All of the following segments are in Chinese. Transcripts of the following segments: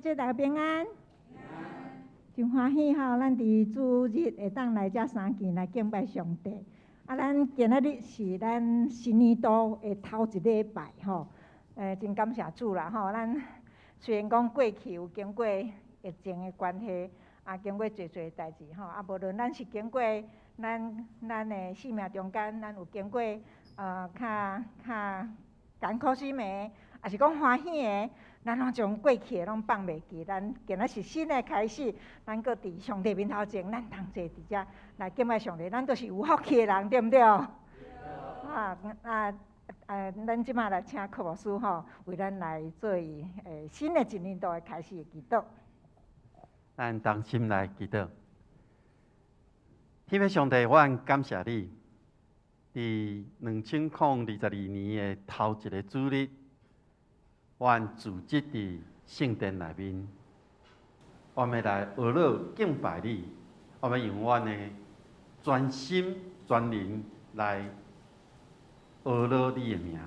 节大家平安，真欢喜吼！咱伫主日会当来遮3件来敬拜上帝。咱今仔日是咱新年度的头一礼拜吼，真感谢主啦吼！咱虽然讲过去有经过疫情的关系，经过侪代志吼，无论咱是经过咱的生命中间，咱有经过较艰苦辛的，也是讲欢喜的。咱拢将过去的拢放袂记，咱今仔是新的开始，咱搁伫上帝面头前，咱同齐伫遮来敬拜上帝，咱都是有福气的人，对毋对？咱即马来请柯牧师吼，为咱来做新的一年度的开始的祈祷。咱同心来祈祷，天父上帝，我感谢你，伫2022年的头一个主日。阮组织伫圣殿内面，我们来学乐敬拜你，我们用阮的专心专灵来学乐你的名。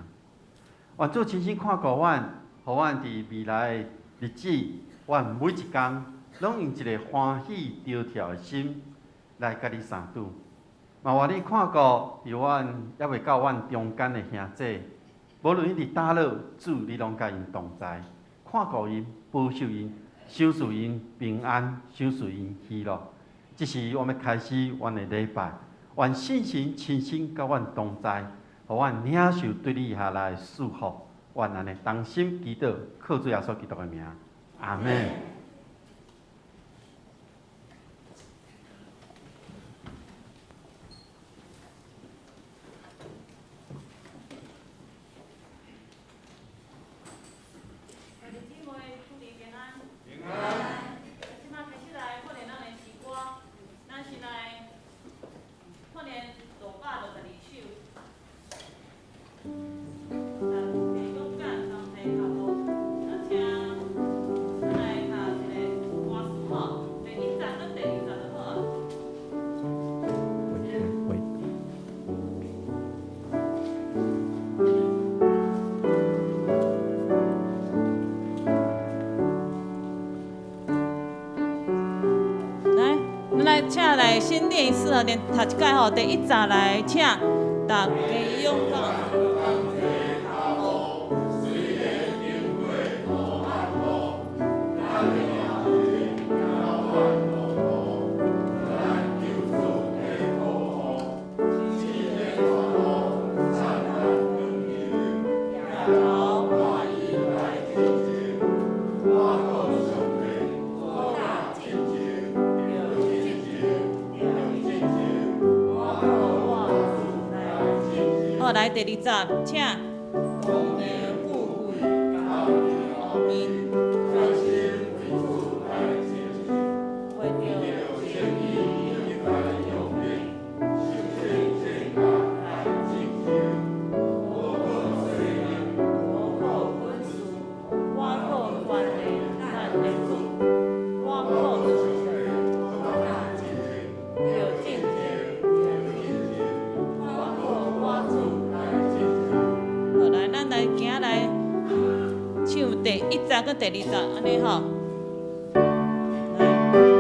愿主亲身看顾阮，互阮伫未来的日子，阮每一天拢用一个欢喜高跳的心来甲你相拄。嘛愿你看顾伫阮还未到阮中间的兄弟。无论伊伫倒落，主你拢甲因同在，看顾因、保守因、赏赐因平安，赏赐因喜乐。这是我们开始阮的礼拜，愿圣神亲身甲阮同在，互阮领受对你下来的祝福。愿安尼同心祈祷，靠主耶稣基督的名，阿门。请来先念一次啊，连读一届吼，第1章来请大家勇敢。来第2章，请。丰年富贵，高平民，专心为主来前行，为了正义来用命，修身健康来进行。我可虽然，我可温书，我可管理咱的主，我可准备我大进行，有进行，有进行，我可我主。咱来行来唱第1章跟第2章，安尼吼。Amen.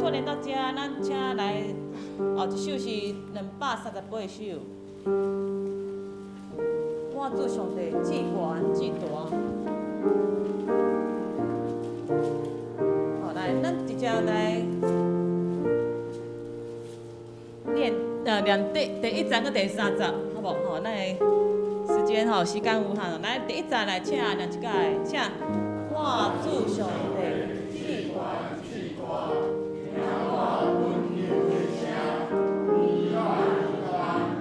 拖连到遮，咱请来后一首是238首。我主上帝至悬至大。好，来，咱直接来念第1站跟第3站，好无？吼，咱的时间时间有限，来第1站来请念一届，请我主上帝至悬至大，听我温柔的声，你爱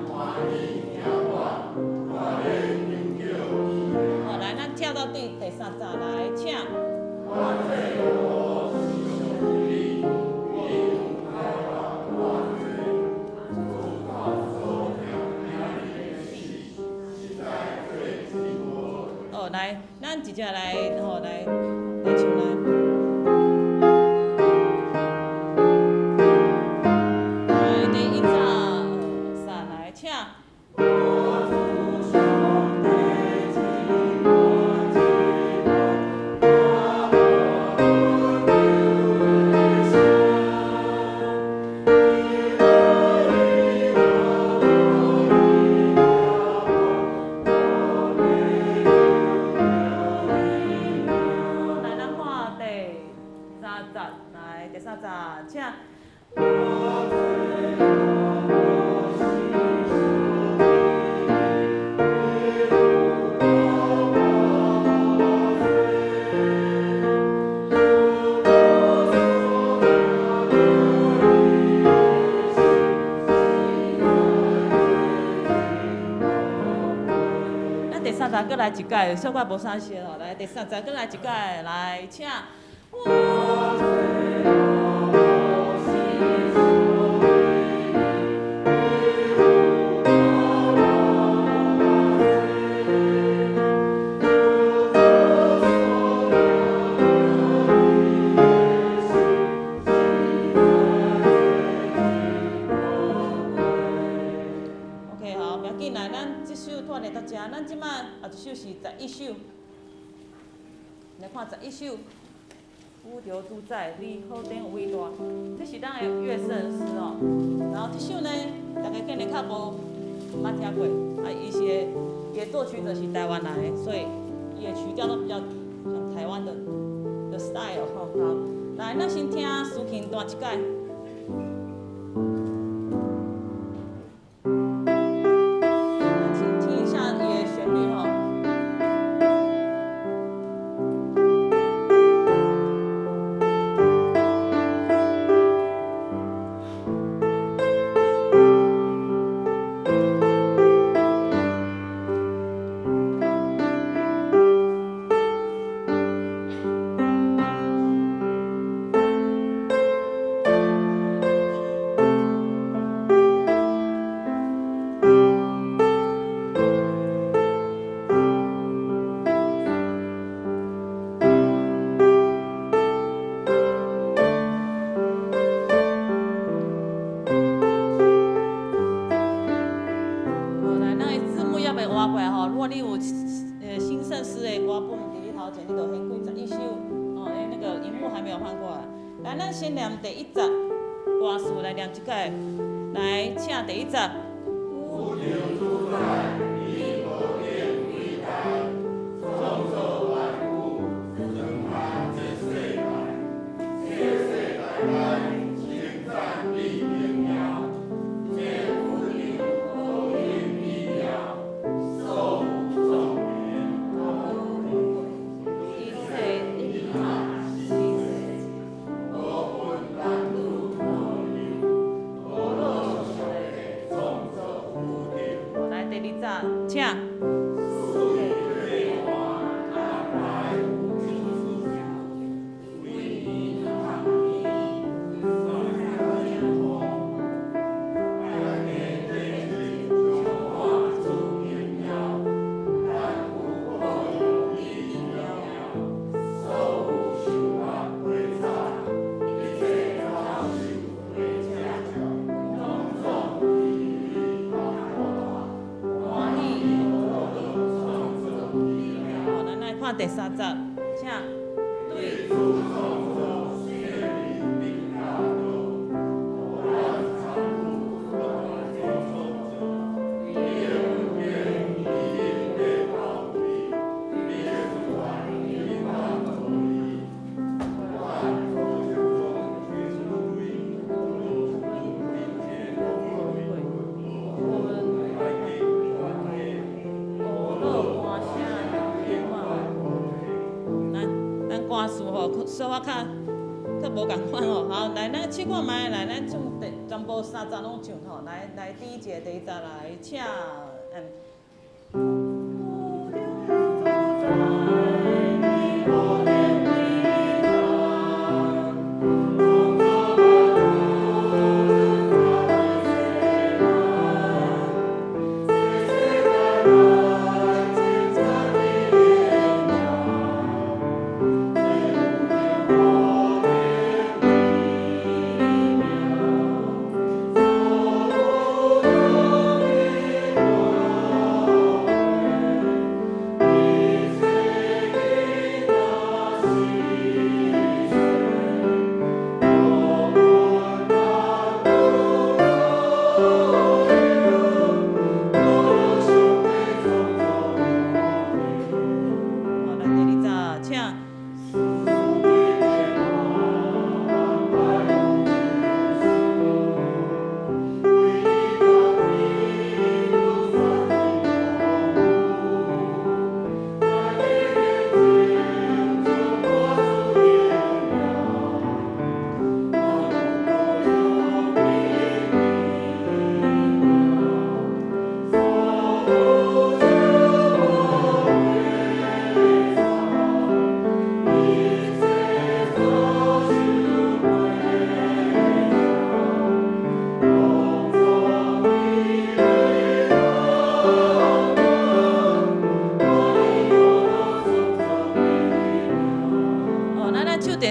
愿意听我的应叫。好，来，咱跳到第3站来，请我最我上帝，你用开我最。哦，来，咱直接来，来唱来。来，第1站3来，请。再来一届，小可无啥事吼，来第3站，再来一届，来请。OK， 好，不要紧来，咱这首拖连到遮，咱即摆后一首是11首，来看11首。乌牛主宰，你好顶有伟大，这是咱的乐圣诗哦。然后这首呢，大家可能较无捌听过，伊是伊的作曲者是台湾来的，所以伊的曲调都比较像台湾的 style 吼。好，来，咱先听苏琴弹一届。你有新圣诗的歌本伫你头前，你就先开11首哦，那个荧幕还没有换过来。来，咱先念第1节歌词来念一届，来，请第1节。乌牛主宰，你可见伟大，创造万物，震撼这世界，这世界间称赞你荣耀，这乌牛可见美妙，守护众人，一切一切。请。第3节，请。对主创造生命并大道，较无共款吼。好，来，咱试看卖，来，咱从全部三十拢唱吼。来，第一节、第一节来，请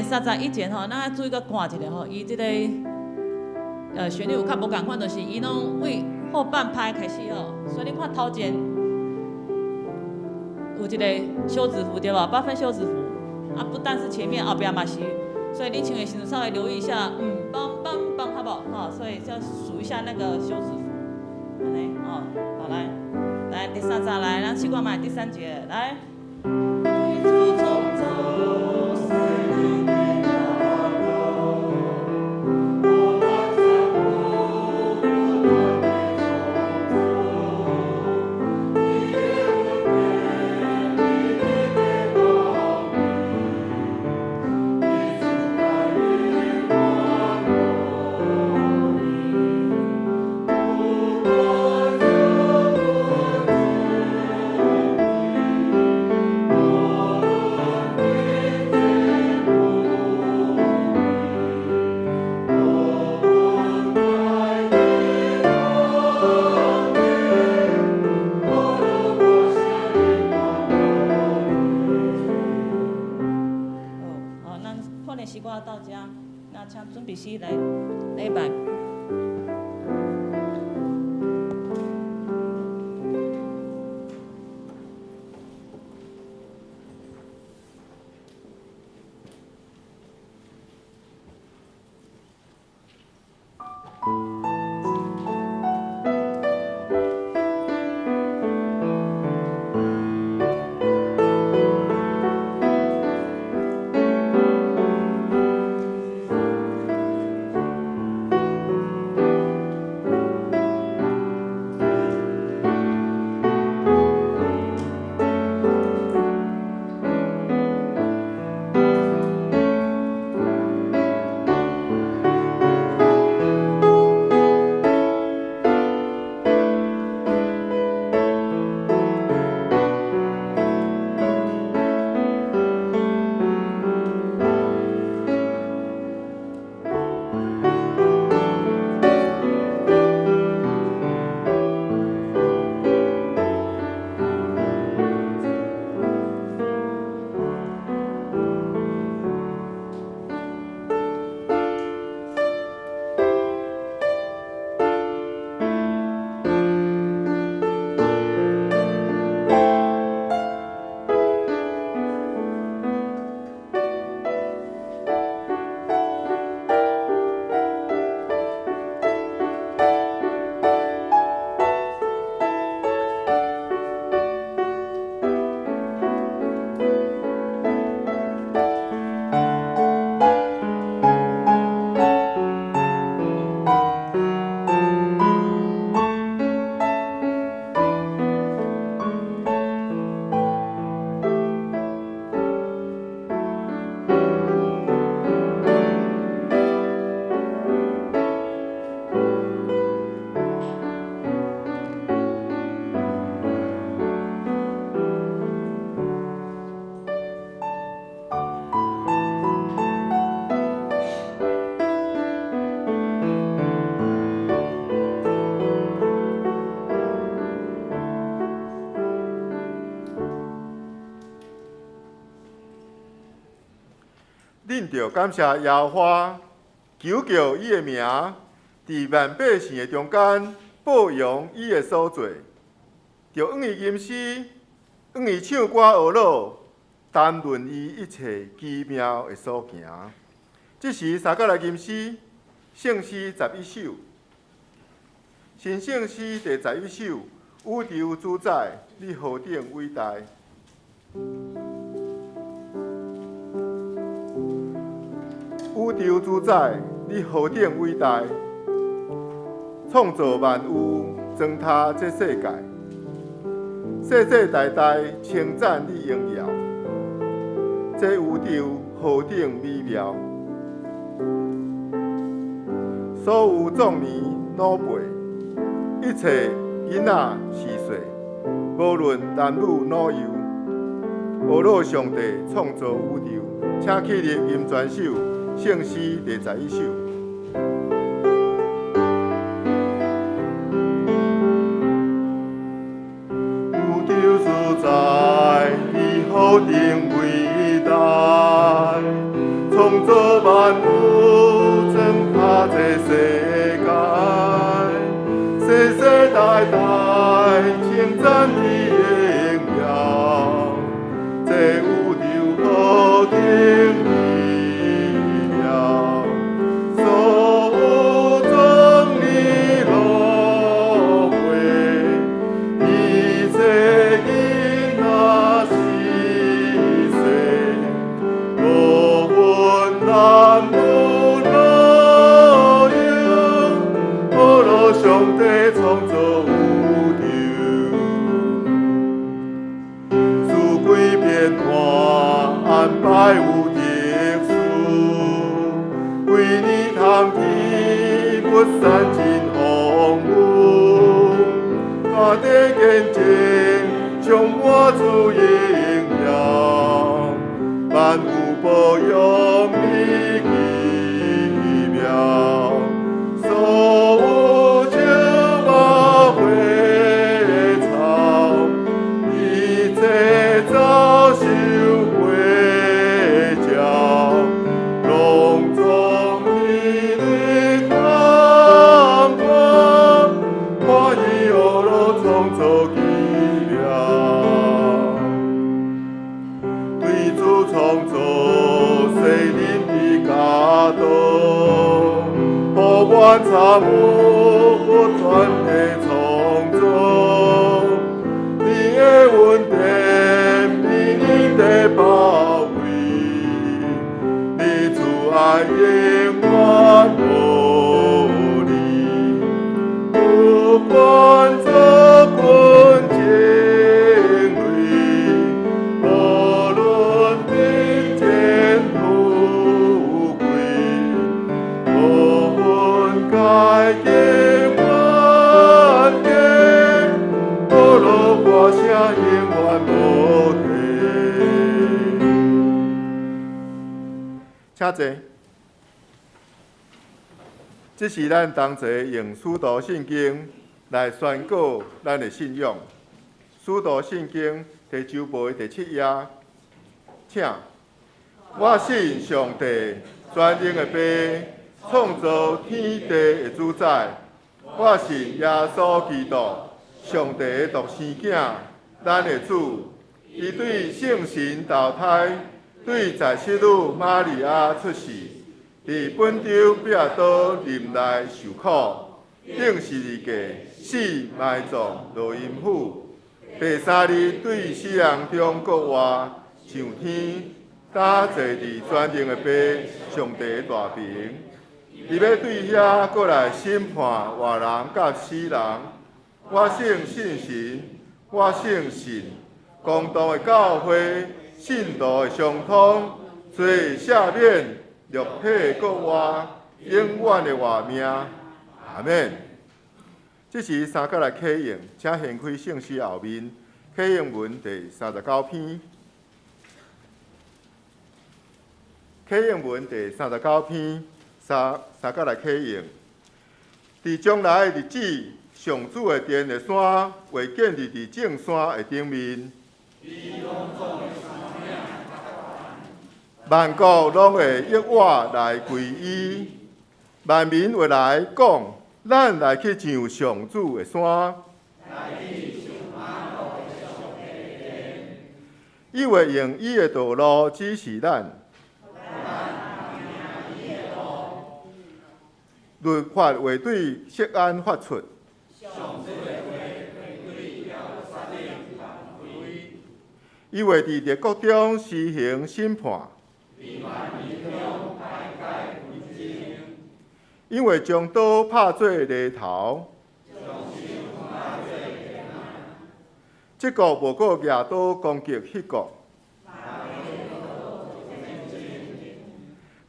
31节吼，咱注意个看一下吼，伊即个旋律有较无共款，就是伊拢为后半拍开始吼，所以你看头前有一个休止符对吧？8分休止符，啊不但是前面后边嘛是，所以你唱的时候稍微留意一下，梆梆梆，好不好？哈，所以要数一下那个休止符，安尼哦，好来第三节来，咱试看卖第3节来。西瓜到家，那请准备师来礼拜。着感谢耶和华，求叫伊的名伫万百姓的中间报扬伊的所做，着往伊吟诗，往伊唱歌学乐，谈论伊一切奇妙的所行。这时三角来吟诗，圣诗11首，新圣诗第11首，宇宙主宰，你何等伟大！宇宙主宰，你何等伟大！创造万物，装他这世界，世世代代称赞你荣耀。这宇宙何等美妙！所有壮年老辈，一切囡仔细细，无论男女老幼，学乐上帝创造宇宙，请起立吟全首圣诗第11首。宇宙主宰，你何等伟大！创造万物，装他这世界，世世代代称赞你的荣耀。这宇宙何等美妙！所有壮年老辈，一切囡仔细细，无分男女老幼，无论上帝创造宇宙，四季变换安排有特殊，为你通天不散尽风雨，大地见证充满主荣耀，万物保佑你奇妙，所有树木花草，一切早收归鸟，隆重你的堂堂，欢喜乐乐创造奇妙。对主创造世人的家道，互阮参悟不断的创造，你的恩典比你的包围，你慈爱永远无离，不管做困境里，无论贫贱富贵，无分界境万界，无论歌声永远无停。请坐。这是咱同齐用使徒圣经来宣告咱的信仰。使徒圣经第9部第7页，请。我信上帝全能的爸，创造天地的主宰。我信耶稣基督，上帝的独生囝，咱的主。伊对圣神投胎，对在世女玛利亚出世，伫本州彼拉多任内受苦，顶十字架死埋葬落阴府，第3日对死人中国活，上天搭坐伫全能的爸上帝的大屏，伊要对遐过来审判活人甲死人。我信神，我信神，公道的教会，信徒的相通，罪赦免，肉体国活，永远的活命。阿免。这是三角来启应，请掀开圣诗后面启应文第39篇。启应文第39篇，三角来启应。伫将来的日子，上主的殿的山会建立伫正山的顶面。万国拢会抑我来归依，万民会来讲，咱来去上上主的山。伊会用伊的道路指示咱，律法会对释安发出。伊会伫列国中施行审判，因为将刀拍做犁头，这国无过举刀攻击迄国。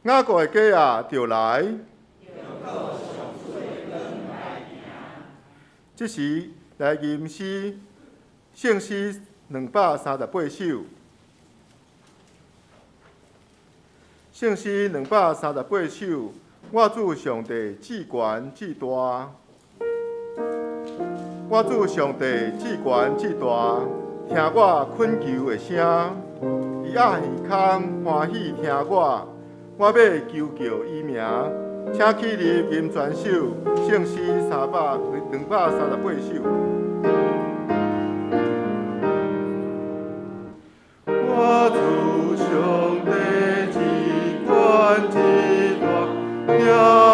雅各的家啊，就来。这时来吟诗，圣诗238首。圣诗238首，我主上帝至悬至大。我主上帝至悬至大，听我恳求的声，伊压耳孔欢喜听我要求叫伊名，请起立吟全首，圣诗238首。我主上帝至悬至大，听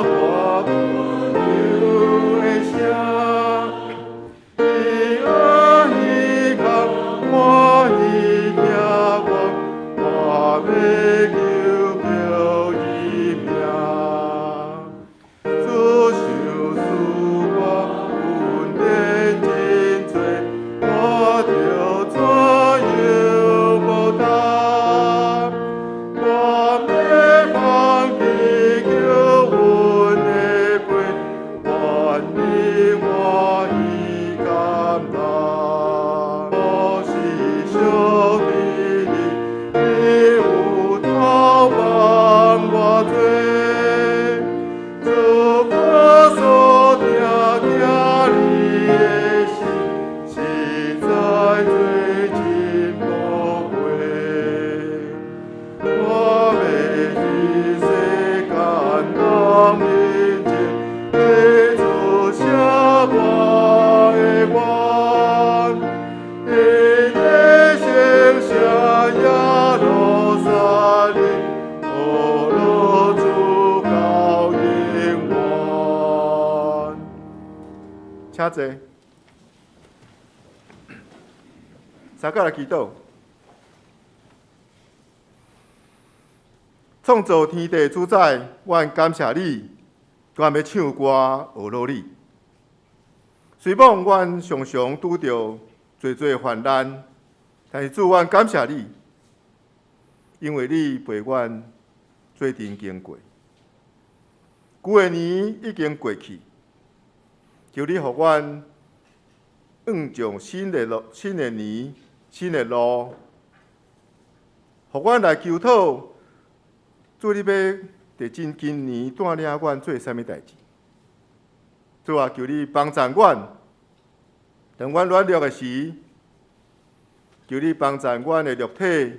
我恳求的声，伊压耳孔欢喜听我要求叫伊名。主受赐我恩典真多，我着怎样报答？我要放弃求阮的陪，愿你我已感恩。我是上帝的，你有透望我罪，主我所听你的心，实在最真宝贵。我要伫世间人面前，提出写我的愿，因你圣城耶路撒冷，何落主到永远。请坐，三个来祈祷。创造天地主宰，阮感谢你，阮要唱歌学乐你。虽望阮常常拄着侪患难，但是主，阮感谢你，因为你陪阮做阵经过。旧的年已经过去，求你互阮往上新的年、新的路，互阮来求讨。主，你要伫今年带领阮做啥物代志？主啊，求你帮助阮，当阮软弱的时，求你帮助阮的肉体，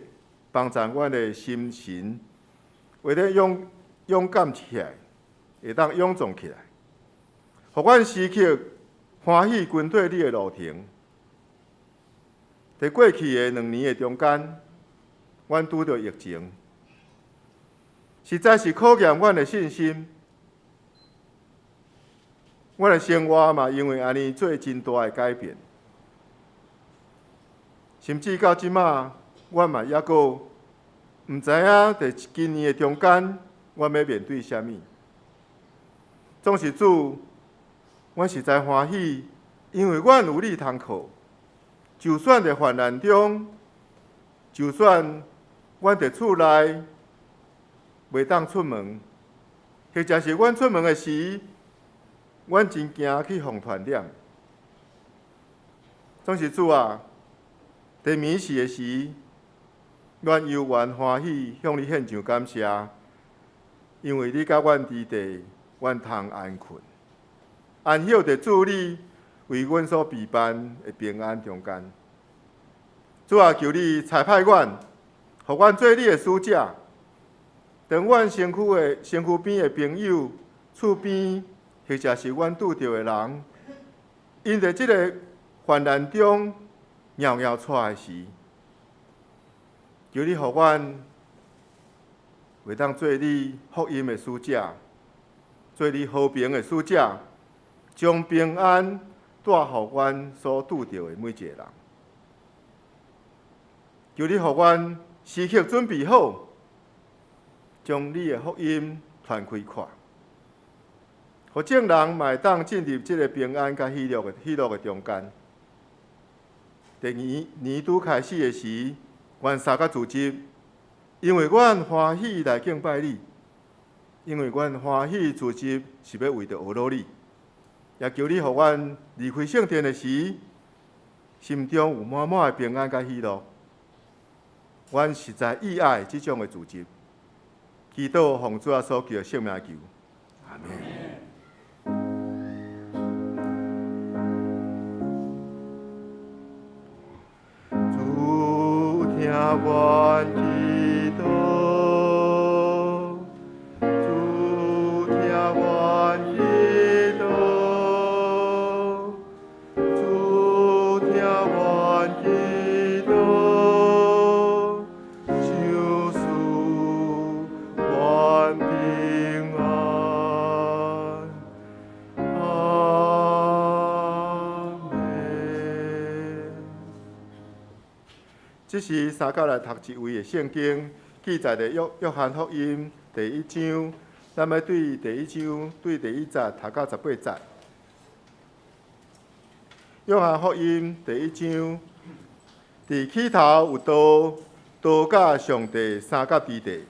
帮助阮的心神，为了勇敢起来，会当勇壮起来，互阮时刻欢喜跟对你的路程。在过去的2年的中间，阮拄着疫情。实在是考验阮的信心，阮的生活嘛，因为安尼做真大的改变，甚至到即马，阮嘛还阁毋知影在今年的中间，阮要面对啥物。总是主，阮实在欢喜，因为阮有你通靠。就算在患难中，就算阮伫厝内，袂当出门，或者是阮出门的时，阮真惊去碰传染。总是主啊，在眠时的时，阮悠然欢喜向你献上感谢，因为你甲阮伫地，阮通安困，安歇伫主你为阮所备办的平安中间。主啊，求你差派阮，互阮做你的使者。当阮身躯边的朋友、厝边，或者是阮拄着的人，因在即个患难中袅袅出来时，求你互阮会当做你福音的使者，做你和平的使者，将平安带互阮所拄着的每一个人。求你互阮时刻准备好，将你的福音传开看，互众人嘛会当进入这个平安甲喜乐的中间。第年拄开始的时，阮三甲组织，因为阮欢喜来敬拜你，因为阮欢喜组织是要为着学罗你，也求你互阮离开圣殿的时，心中有满满的平安甲喜乐。阮实在意爱这种的组织，祈祷奉主所叫的圣名求，阿门。主听阮祈祷，主听阮祈祷，主听阮祈祷，就是阮平安。阿门。这是三甲来读一位的圣经，记载在约翰福音第1章，咱要对第1章对第1节读到18节。约翰福音第1章，伫起头有道，道甲上帝三甲伫地，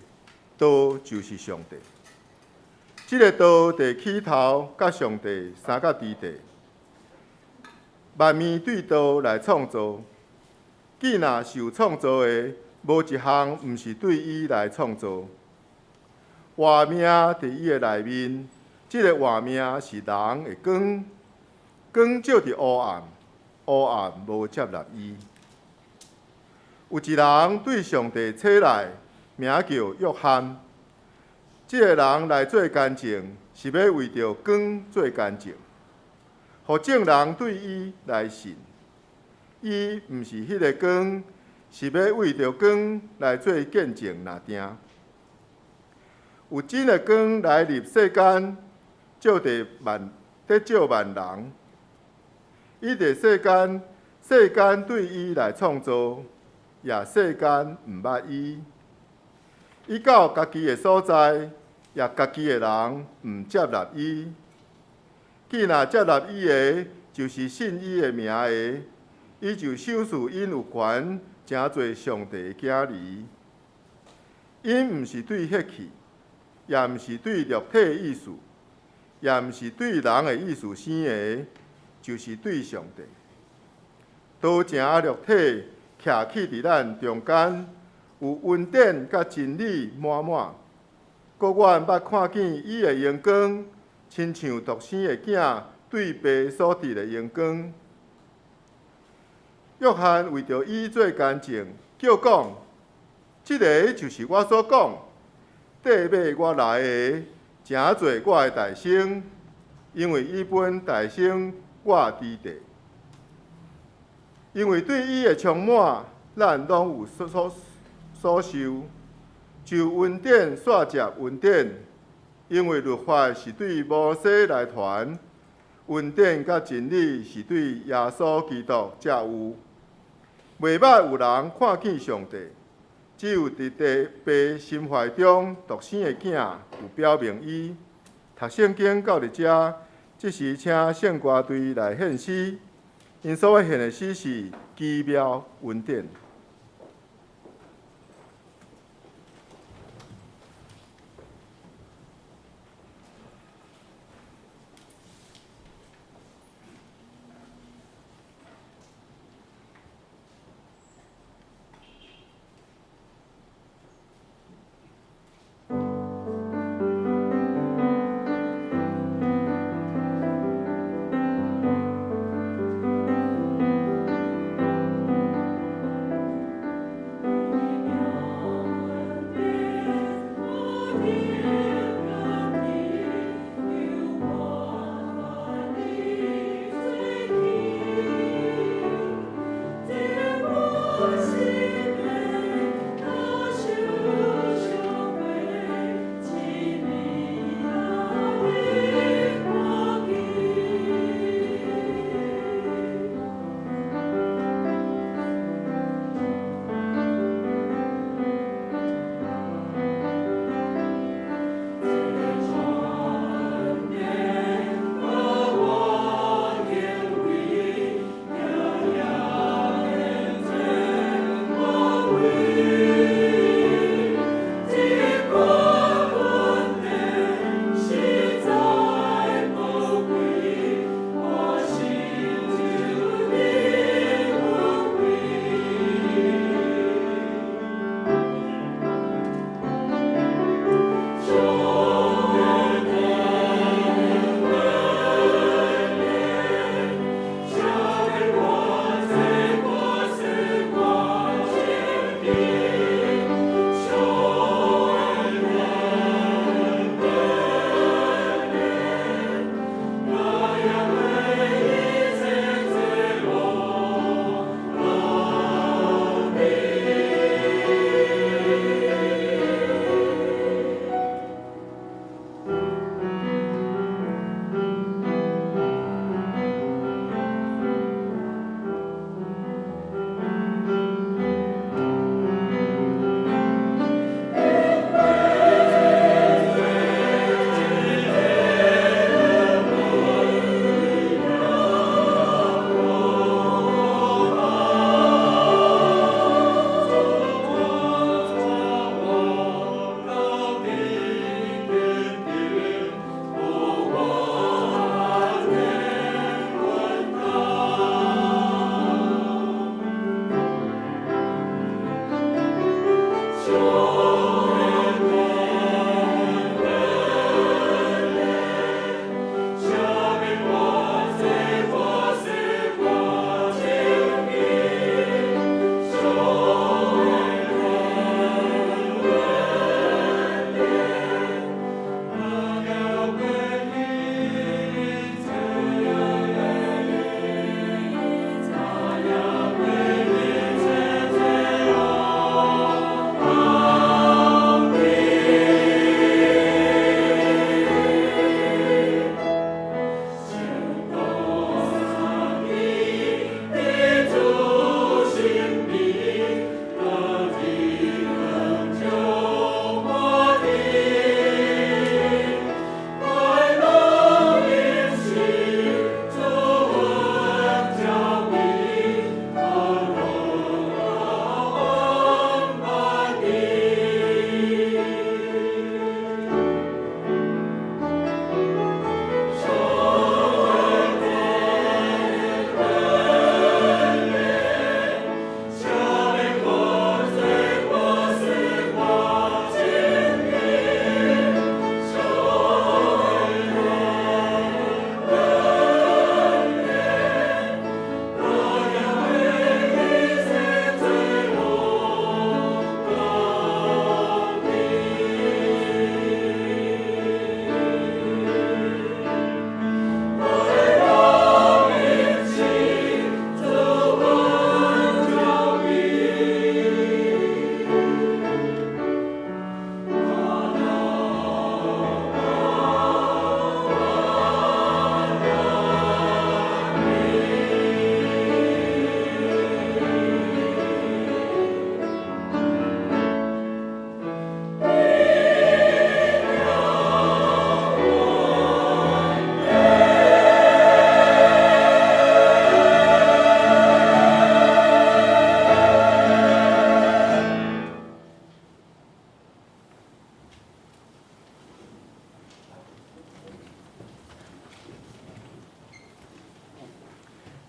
道就是上帝。这个道伫起头甲上帝三甲伫地，万物对道来创造。既若是有创造的，无一项毋是对伊来创造。活命伫伊的内面，即个活命是人的光，光照伫黑暗，黑暗无接纳伊。有一人对上帝起来，名叫约翰。即个人来做干净，是要为着光做干净，互众人对伊来信。伊毋是迄个光，是要为着光来做见证若定。有真的光来入世间，得救万人。伊伫世间，世间对伊来创造，也世间毋捌伊。伊到家己的所在，也家己的人毋接纳伊。既若接纳伊的，就是信伊的名的。伊就赏赐因有权，成做上帝的囝儿。因毋是对血气，也毋是对肉体的意思，也毋是对人的意思生的，就是对上帝。道成肉体，徛起伫咱中间，有恩典甲真理满满。搁阮捌看见伊的阳光，亲像独生的囝对爸所得的阳光。约翰为着伊做干净，叫讲：即个就是我所讲，缀尾我来的，诚做我的代先，因为伊本代先我伫地。因为对伊的充满，咱拢有所受，就恩典煞接恩典。因为律法是对摩西来传，恩典甲真理是对耶稣基督才有。袂捌有人看见上帝，只有伫爸心怀中独生的囝有表明伊。读圣经到伫遮，即时请圣歌队来献诗，因所要献的诗是奇妙恩典。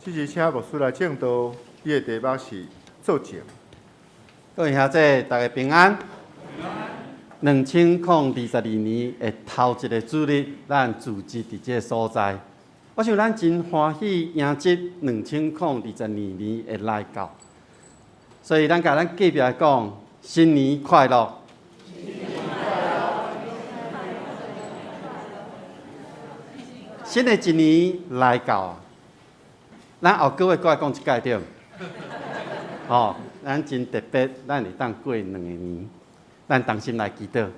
即是请牧师来正道，伊的题目是做证。各位兄弟，大家平安。2022年的头一个主日，咱组织伫这个所在，我想咱真欢喜迎接2022年的来到，所以咱甲咱隔壁讲新年快乐。新的一年来到啊，咱后个月搁来讲一届对。哦，咱真特别，咱会当过2个年，咱同心来祈祷。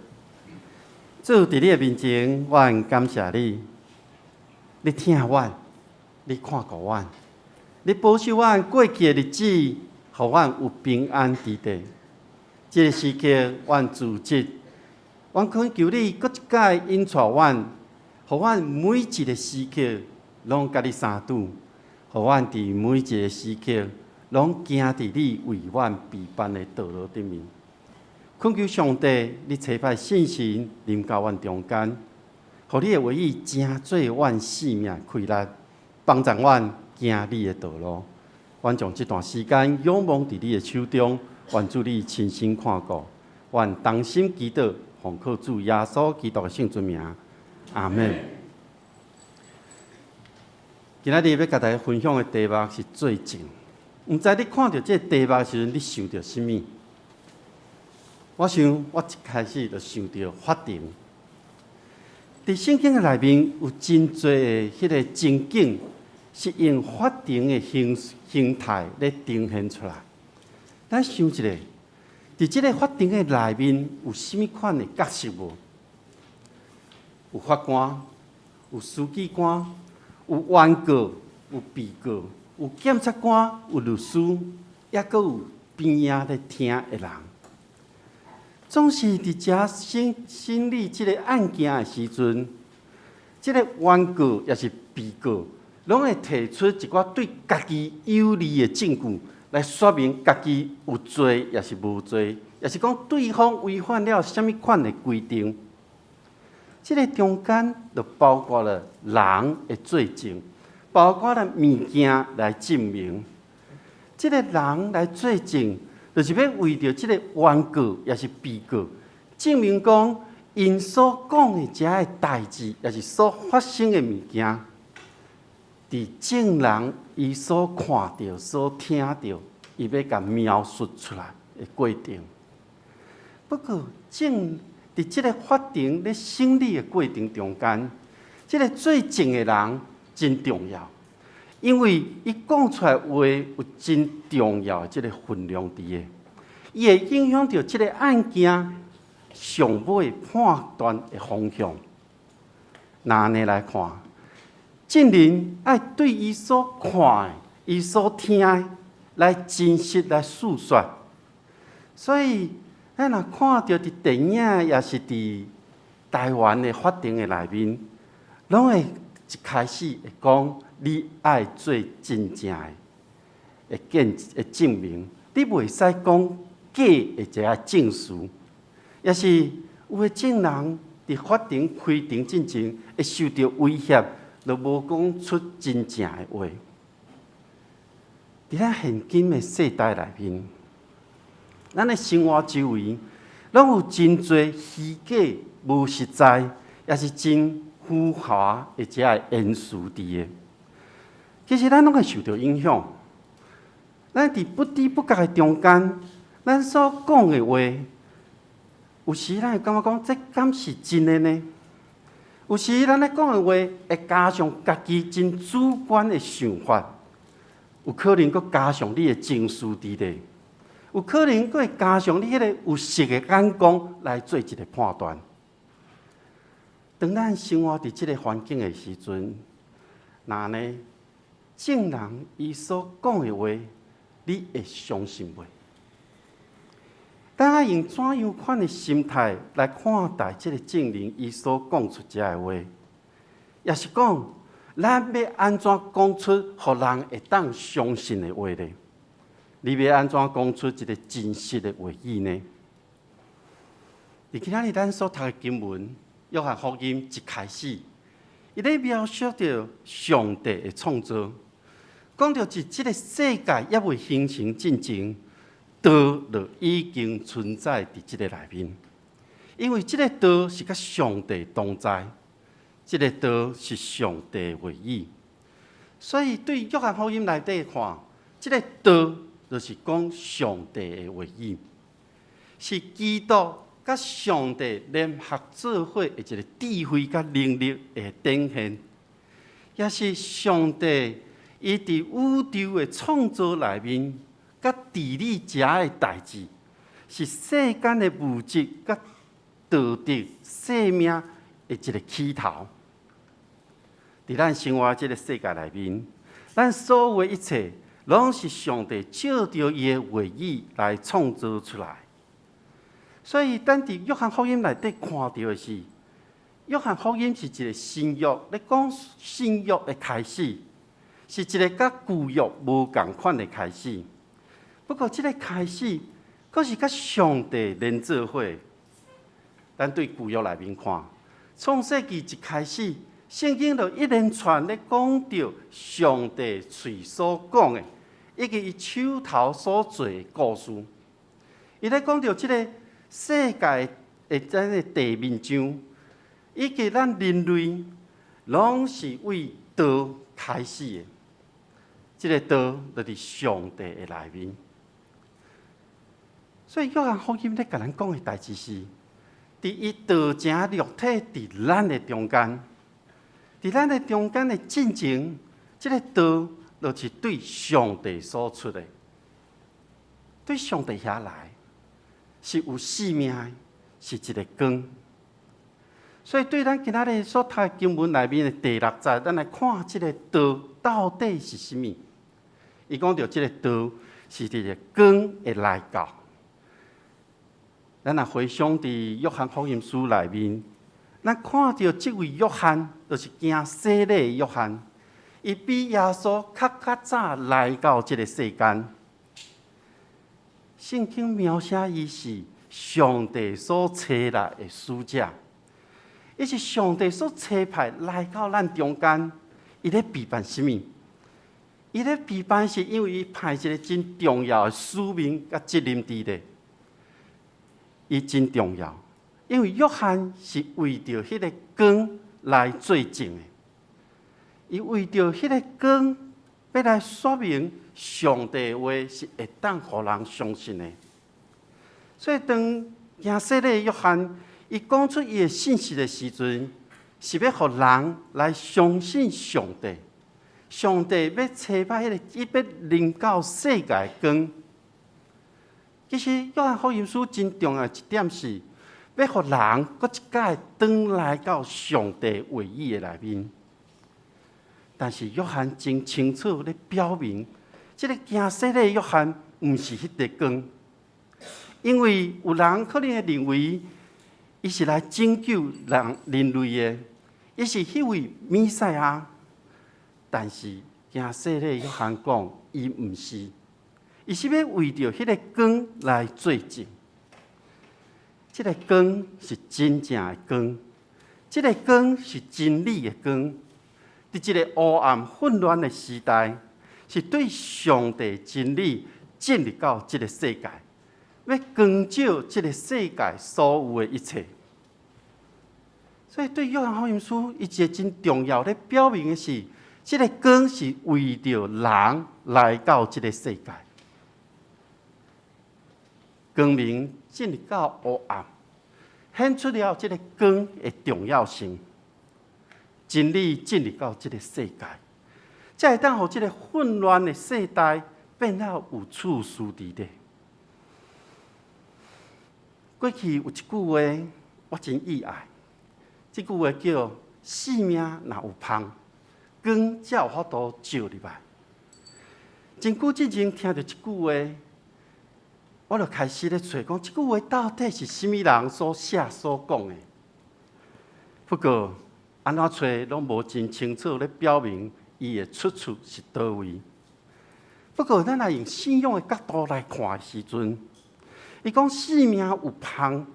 主伫你的面前，阮感谢你，你听阮，你看顾阮，你保守阮过去的日子，互阮有平安之地。这个时刻，阮自责，阮恳求你，搁一届引带阮，互阮每一个时刻拢甲你相拄，互阮伫每一个时刻拢行伫你为阮备办的道路顶面。恳求上帝，你差派信心临到阮中间，互你的话语成做阮生命开力，帮助阮行你的道路。阮将这段时间仰望伫你的手中，愿主你亲身看顾，愿同心祈祷，奉靠主耶稣基督的圣尊名，阿门。今仔日要甲大家分享的题目是做证。毋知你看到这个题目的时阵，你想到什么？我想，我一开始就想到法庭。伫圣经的内面有真侪的迄个情景，是用法庭的形态来呈现出来。咱想一下，伫即个法庭的内面有甚物款的角色无？有法官，有书记官，有原告，有被告，有检察官，有律师，也阁有边仔咧听的人。总是伫遮审理即个案件的时阵，即个原告也是被告，拢会提出一寡对家己有利的证据，来说明家己有罪也是无罪，也是讲对方违反了什么款的规定。即个中间就包括了人的罪证，包括了物件来证明。即个人来作证，就是要为着即个原告也是被告，证明讲因所讲的遮个代志，也是所发生的物件，伫证人伊所看到、所听到，伊要甲描述出来的过程。不过，伫即个法庭咧审理的过程中间，即个作证的人真重要。因为伊讲出来的话有真重要的即个分量伫个，伊会影响到即个案件上尾判断的方向。那安尼来看，证人爱对伊所看的、伊所听的来真实来诉说。所以，咱若看到伫电影也是伫台湾的法庭的内面，拢会一开始会讲。你爱做真正的证明，你袂使讲假的一个证词，也是有的证人伫法庭开庭进前会受到威胁，就无讲出真正的话。伫咱现今的世代内面，咱的生活周围，拢有真侪虚假、无实在，也是真浮华的这个言辞伫个。其实咱拢会受到影响，咱伫不知不觉的中间，咱所讲的话，有时咱会感觉讲，这敢是真的呢？有时咱咧讲的话，会加上家己真主观的想法，有可能佫加上你的情绪伫咧，有可能佫会加上你迄个有色的眼光来做一个判断。当咱生活伫即个环境的时阵，那呢？证人伊所讲的话，你会相信袂？咱爱用怎样款的心态来看待这个证人伊所讲出这个话？也是讲，咱要安怎讲出互人会当相信的话呢？你要安怎讲出一个真实的话语呢？伫今仔日咱所读的经文，约翰福音一开始，伊咧描述着上帝的创造。讲到是即个世界也未形成进前，道就已经存在伫即个内面。因为即个道是甲上帝同在，即个道是上帝的话语。所以对约翰福音内底看，即个道就是讲上帝的话语，是基督甲上帝联合做伙的一个智慧甲能力的展现，也是上帝伊伫宇宙的创造内面，甲治理遮的代志，是世间的物质甲道德生命的一个起头。伫咱生活这个世界内面，咱所有的一切，拢是上帝照着伊的话语来创造出来。所以，咱伫约翰福音内底看到的是，约翰福音是一个新约，咧讲新约的开始，是一个甲旧约无共款的开始。不过，这个开始，佫是甲上帝连做伙。咱对旧约内面看，创世纪一开始。圣经就一连串咧讲到上帝嘴所讲的，以及伊手头所做的故事。伊咧讲到即个世界的咱的地面上，以及咱人类，拢是为道开始的。即个道就是上帝的内面。所以约翰福音咧甲咱讲的代志是，伫伊道成肉体伫咱的中间。伫咱的中间的进程，即个道就是对上帝所出的，对上帝遐来是有生命的，是一个光。所以对咱今仔日所读的经文内面的第6节，咱来看即个道到底是啥物？伊讲到即个道是一个光的来到。咱若回想伫约翰福音书内面。咱看到这位约翰，就是行洗礼的约翰，伊比耶稣较早来到这个世间。圣经描写伊是上帝所差来的使者，伊是上帝所差派来到咱中间。伊咧备办什么？伊咧备办是因为伊派一个真重要的使命甲责任伫咧，伊真重要。因为约翰是为着迄个光来做证的，伊为着迄个光要来说明上帝的话是会当互人相信的。所以当行洗礼的约翰伊讲出伊的信息的时阵，是要互人来相信上帝。上帝要差派迄个，伊要临到世界的光。其实约翰福音书真重要一点是。要互人搁一届转来到上帝话语的内面，但是约翰真清楚咧表明，这个行洗礼的约翰毋是迄个光，因为有人可能会认为伊是来拯救人类的，伊是迄位弥赛亚，但是行洗礼的约翰讲，伊毋是，伊是要为着迄个光来做证。这个光是真正的光，这个光是真理的光。伫一个黑暗混乱的时代，是对上帝真理进入到这个世界，要光照这个世界所有的一切。所以对约翰福音书，伊一个真重要咧表明的是，这个光是为着人来到这个世界。光明进入到黑暗，显出了这个光的重要性。真理进入到这个世界，才会当互这个混乱的世代变了有处所伫咧。过去有一句话，我真意爱，这句话叫“生命若有芳，光才有法度照入来”。真久之前听到这句话。我就开始咧找讲，这句话到底是什么人所写所讲的？不过，安怎找拢无真清楚咧表明伊的出处是倒位。不过，咱来用信仰的角度来看的时阵，伊讲生命有芳，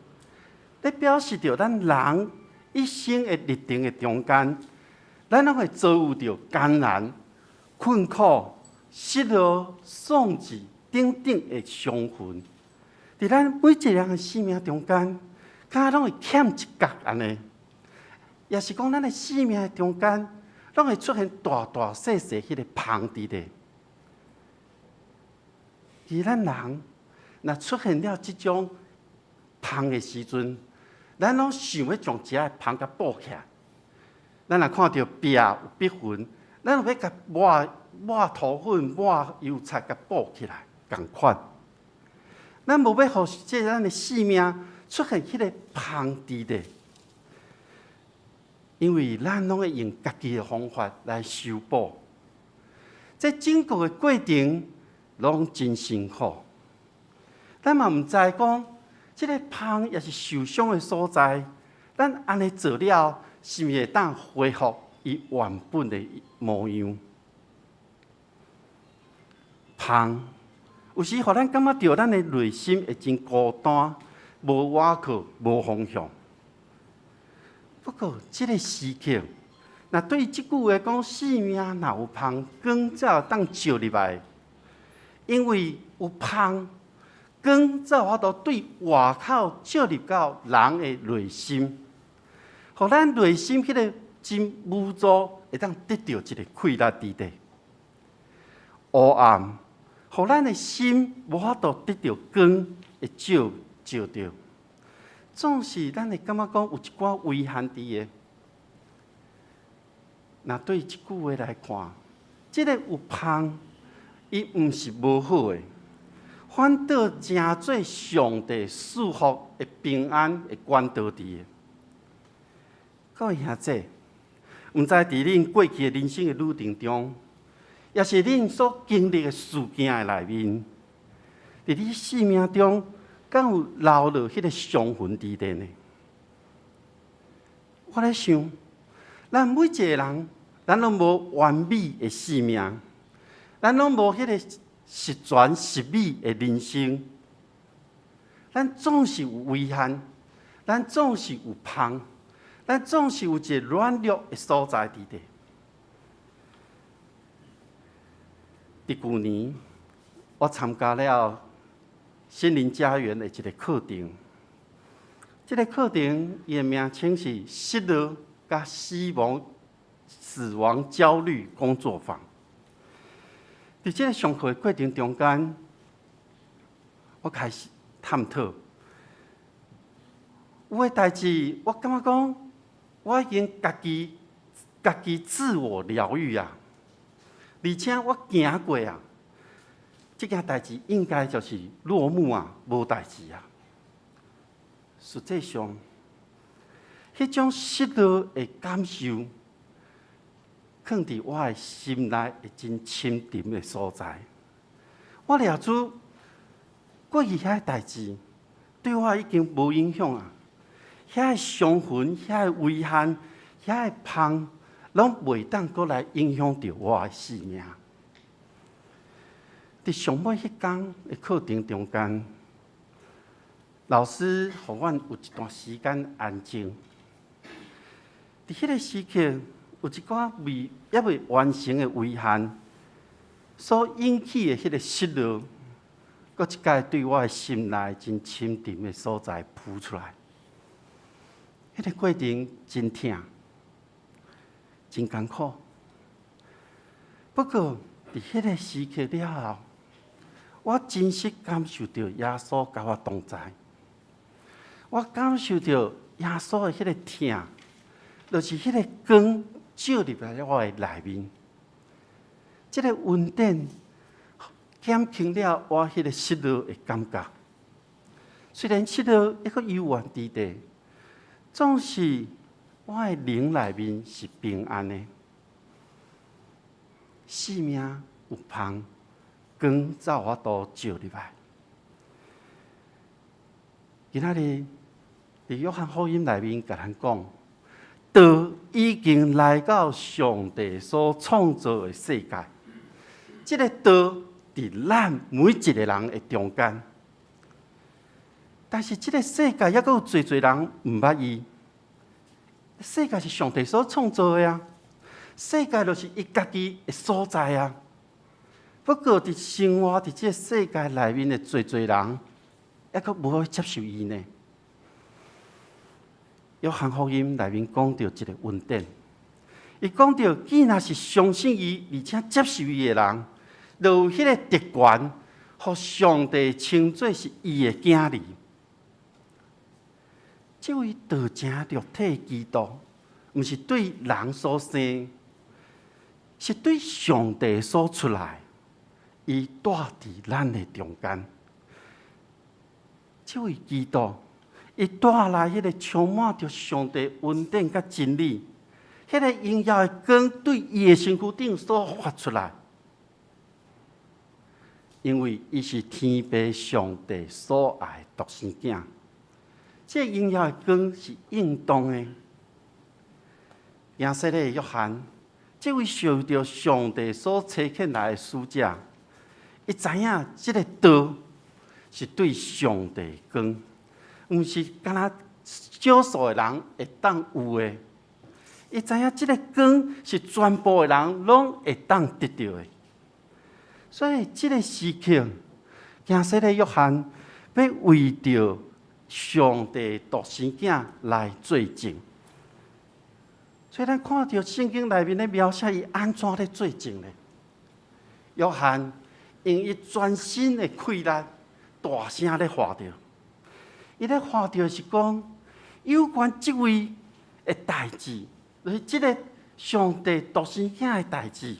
咧表示着咱人一生的历程的中间，咱拢会遭遇着艰难、困苦、失落、丧志等等的伤痕，伫咱每一个人的生命中间，敢若拢会欠一角安尼，也是讲咱的生命中间，拢会出现大大细细迄个芳伫咧。而咱人若出现了即种芳的时阵，咱拢想要将遮个芳甲补起来。咱若看到壁有壁痕，咱就要甲抹涂粉、抹油漆甲补起来，共款。咱无要互即咱的生命出现迄个芳伫咧，因为咱拢会用家己的方法来修补。这整个的过程拢真辛苦。咱嘛毋知讲，即个芳也是受伤的所在，咱安尼做了，是毋是会当恢复伊原本的模样？芳有时互咱感觉到咱的内心会真孤单、无依靠、无方向。不过，即个时刻，若对即句话讲，生命若有芳，光才会当照入来。因为有芳，光才有法度对外口照入到人的内心，互咱内心迄个真无助，会当得到一个快乐伫咧。黑暗，互咱的心无法度得到光会照着。总是咱会感觉讲有一寡遗憾伫个。若对即句话来看，即个有芳，伊毋是无好诶，反倒真做上帝赐福的平安的管道伫个。各位兄弟，毋知伫恁过去的人生的旅程中，也是恁所经历的事件的内面，伫你生命中，敢有留落迄个伤痕伫咧呢？我咧想，咱每一个人，咱拢无完美的生命，咱拢无迄个十全十美的人生，咱总是有遗憾，咱总是有芳，咱总是有一个软弱的所在伫咧。伫去年，我参加了心灵家园的一个课程。这个课程伊的名称是失落甲死亡焦虑工作坊。伫这个上课的过程中间，我开始探讨有个代志，我感觉讲我已经家己自我疗愈啊。而且我行过啊，这件代志应该就是落幕啊，无代志啊。实际上，迄种失落的感受，藏伫我的心内一真深沉的所在。我了出过去遐代志，对我已经无影响啊。遐个伤痕、遐个遗憾、遐个芳，拢袂当阁来影响到我的生命。伫上尾迄天的课程中间，老师互阮有一段时间安静。伫迄个时刻，有一寡还未完成的遗憾，所引起的迄个失落，搁一摆对我的心内真深沉的所在浮出来。迄个过程真痛。真艰苦，不过伫迄个时刻了后，我真实感受到耶稣甲我同在。我感受到耶稣的迄个疼，就是迄个光照入来我的内面。这个恩典减轻了我迄个失落的感觉。虽然失落一个幽怨伫地，总是我的灵内面是平安的，生命有芳，光才有法度照入来。今仔日伫约翰福音内面甲咱讲，道已经来到上帝所创造的世界，这个道伫咱每一个人的中间，但是这个世界还阁有侪人毋捌伊。世界是上帝所创造的啊，世界就是伊家己的所在啊。不过伫生活伫这个世界内面的侪人，还阁无法接受伊呢。约翰福音内面讲到一个恩典，伊讲到，既然是相信伊而且接受伊的人，就有迄个特权，互上帝称作是伊的囝儿。这位道成肉体的基督，毋是对人所生，是对上帝所出来。伊住伫咱的中间。这位基督，伊带来迄个充满着上帝恩典甲真理，迄个荣耀的光对伊的身躯顶所发出来。因为伊是天父上帝所爱独生囝，这荣耀的光是应当的。亚瑟的约翰，这位受到上帝所差遣来的使者，伊知影这个道是对上帝的光，毋是敢若少数的人会当有的。伊知影这个光是全部的人拢会当得到的。所以，这个时刻，亚瑟的约翰要为着上帝独生囝来做证。所以，咱看到圣经内面咧描写伊安怎咧做证呢？约翰用伊全身的气力，大声咧喊着。伊咧喊着是讲，有关即位的代志，就是即个上帝独生囝的代志，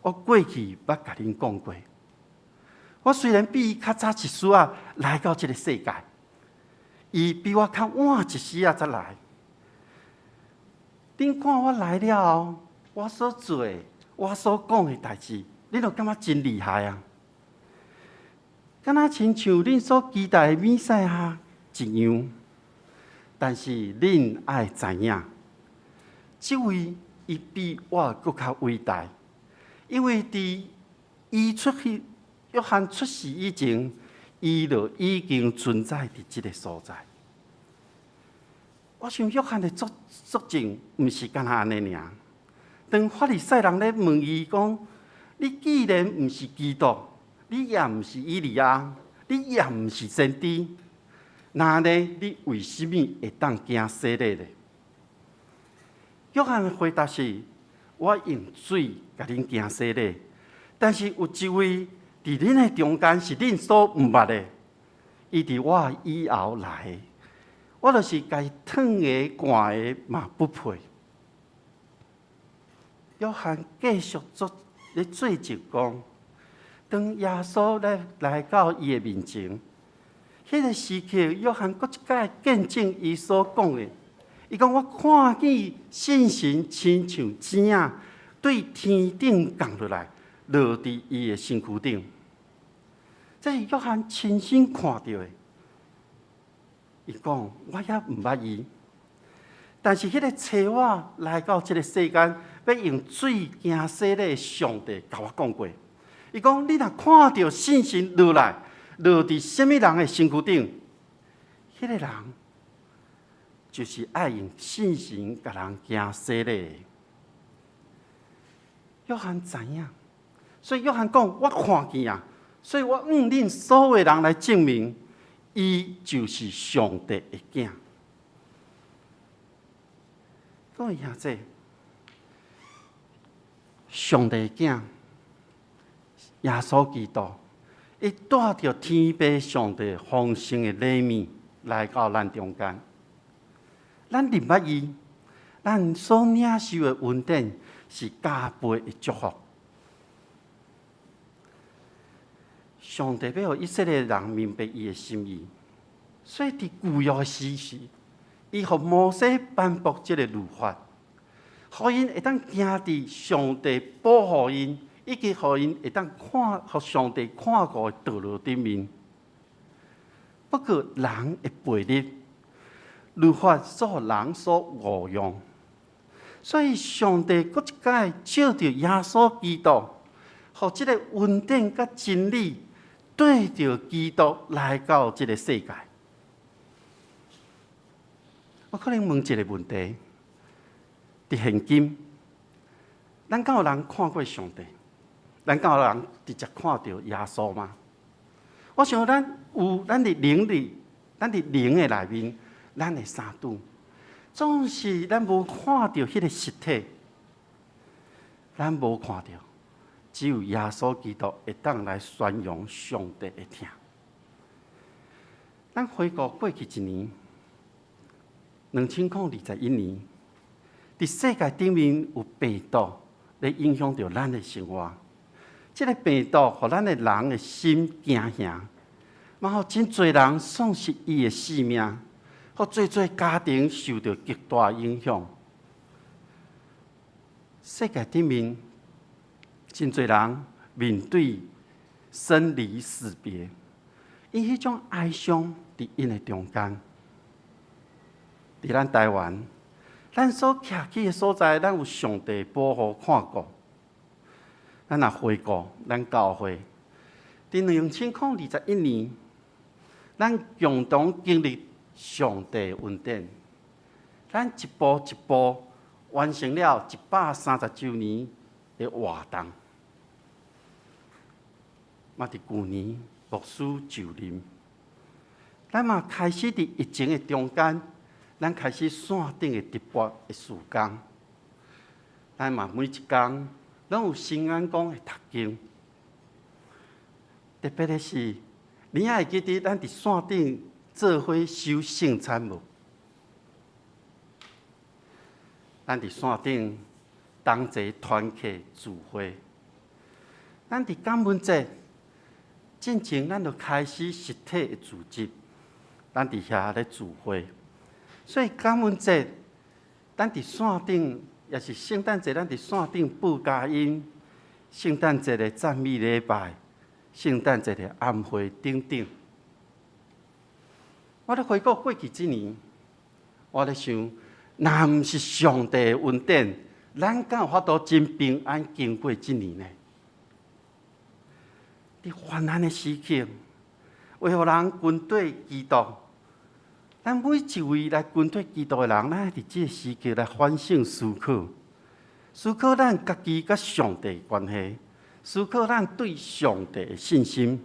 我过去捌甲恁讲过。我虽然比伊较早一丝仔来到即个世界，伊比我较晚一丝仔才来。恁看我来了后，我所做、我所讲的代志，恁就感觉真厉害啊！敢若亲像恁所期待的弥赛亚一样，但是恁爱知影，这位伊比我搁较伟大，因为伫约翰出世以前，伊就已经存在伫即个所在。我想约翰的作证，毋是干那安尼尔。当法利赛人咧问伊讲：“你既然毋是基督，你也毋是以利亚，你也毋是先知，那呢？你为什么会当行洗礼呢？”约翰的回答是：“我用水甲恁行洗礼，但是有一位伫恁的中间是恁所毋捌的，伊伫我以后来的。我就是该烫的、寒的嘛不配。”约翰继续咧做证讲，当耶稣来到伊的面前，迄个时刻，约翰搁一摆见证伊所讲的。伊讲：“我看见圣神亲像星仔对天顶降落来，落伫伊的身躯顶。”这是约翰亲身看到的。伊讲：“我也毋捌伊，但是迄个找我来到这个世间，要用水行洗礼的上帝甲我讲过。伊讲：你若看到圣神落来，落伫什么人的身躯顶，迄个人就是爱用圣神甲人行洗礼的。”约翰知影，所以约翰讲：“我看见啊！”所以我用恁所有的人来证明，伊就是上帝的囝。各位兄弟，上帝的囝，耶稣基督，伊带着天父上帝丰盛的礼物来到咱中间。咱认捌伊，咱所领受的恩典是加倍的祝福。上帝要互以色列人明白伊的心意，所以伫旧约的时，伊互摩西颁布这个律法，互因会当行伫上帝保护因，以及互因会当互上帝看顾的道路顶面。不过人会背逆，律法所互人所误用，所以上帝搁一摆借着耶稣基督，互这个恩典甲真理。对着基督来到这个世界，我可能问一个问题：伫现今，咱敢有人看过上帝？咱敢有人直接看到耶稣吗？我想咱有咱伫灵里，咱伫灵的内面，咱的三拄，总是咱无看到迄个实体，咱无看到，只有耶稣基督会当来宣扬上帝的听。咱回顾过去一年，2021年，伫世界顶面有病毒来影响着咱的生活。这个病毒，互咱的人的心惊吓，然后真侪人丧失伊的性命，互侪家庭受到极大影响。世界顶面，真侪人面对生离死别，因迄种哀伤伫因的中间。伫咱台湾，咱所徛起的所在，咱有上帝保护看顾。咱若回顾咱教会，伫2021年，咱共同经历上帝恩典，咱一步一步完成了130周年的活动。嘛，伫旧年牧师就任，咱嘛开始伫疫情的中间，咱开始线顶的直播的时间，咱嘛每一天。拢有新眼光的读经，特别的是，你还会记得咱伫线顶做伙收圣餐无？咱伫线顶同齐团契聚会，咱伫感恩节进前，咱就开始实体的组织，咱伫遐咧聚会，所以感恩节咱伫线顶。也是圣诞节，咱伫线顶报佳音，圣诞节的赞美礼拜，圣诞节的暗会等等。我咧回顾过去一年，我咧想，若毋是上帝的恩典，咱敢有法度真平安经过一年呢？伫患难的时刻，为互人军队基督。咱每一位来军队基督的人，咱伫这个时刻来反省思考，思考咱家己甲上帝的关系，思考咱对上帝的信心。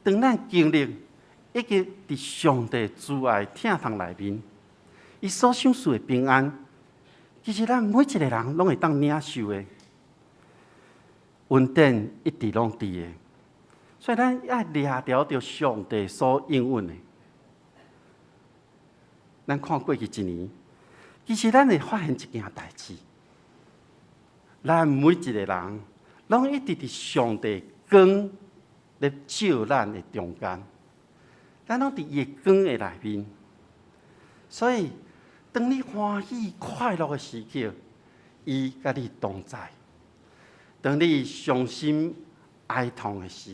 当咱经历一个伫上帝慈爱疼痛内面，伊所享受的平安，其实咱每一个人拢会当领受的。恩典一直拢伫的，所以咱要抓牢着上帝所应允的。咱看过去一年，其实咱会发现一件代志，咱每一个人拢一直伫上帝光咧照咱的中间，咱拢伫伊的光的内面。所以，当你欢喜快乐的时刻，伊甲你同在；当你伤心哀痛的时，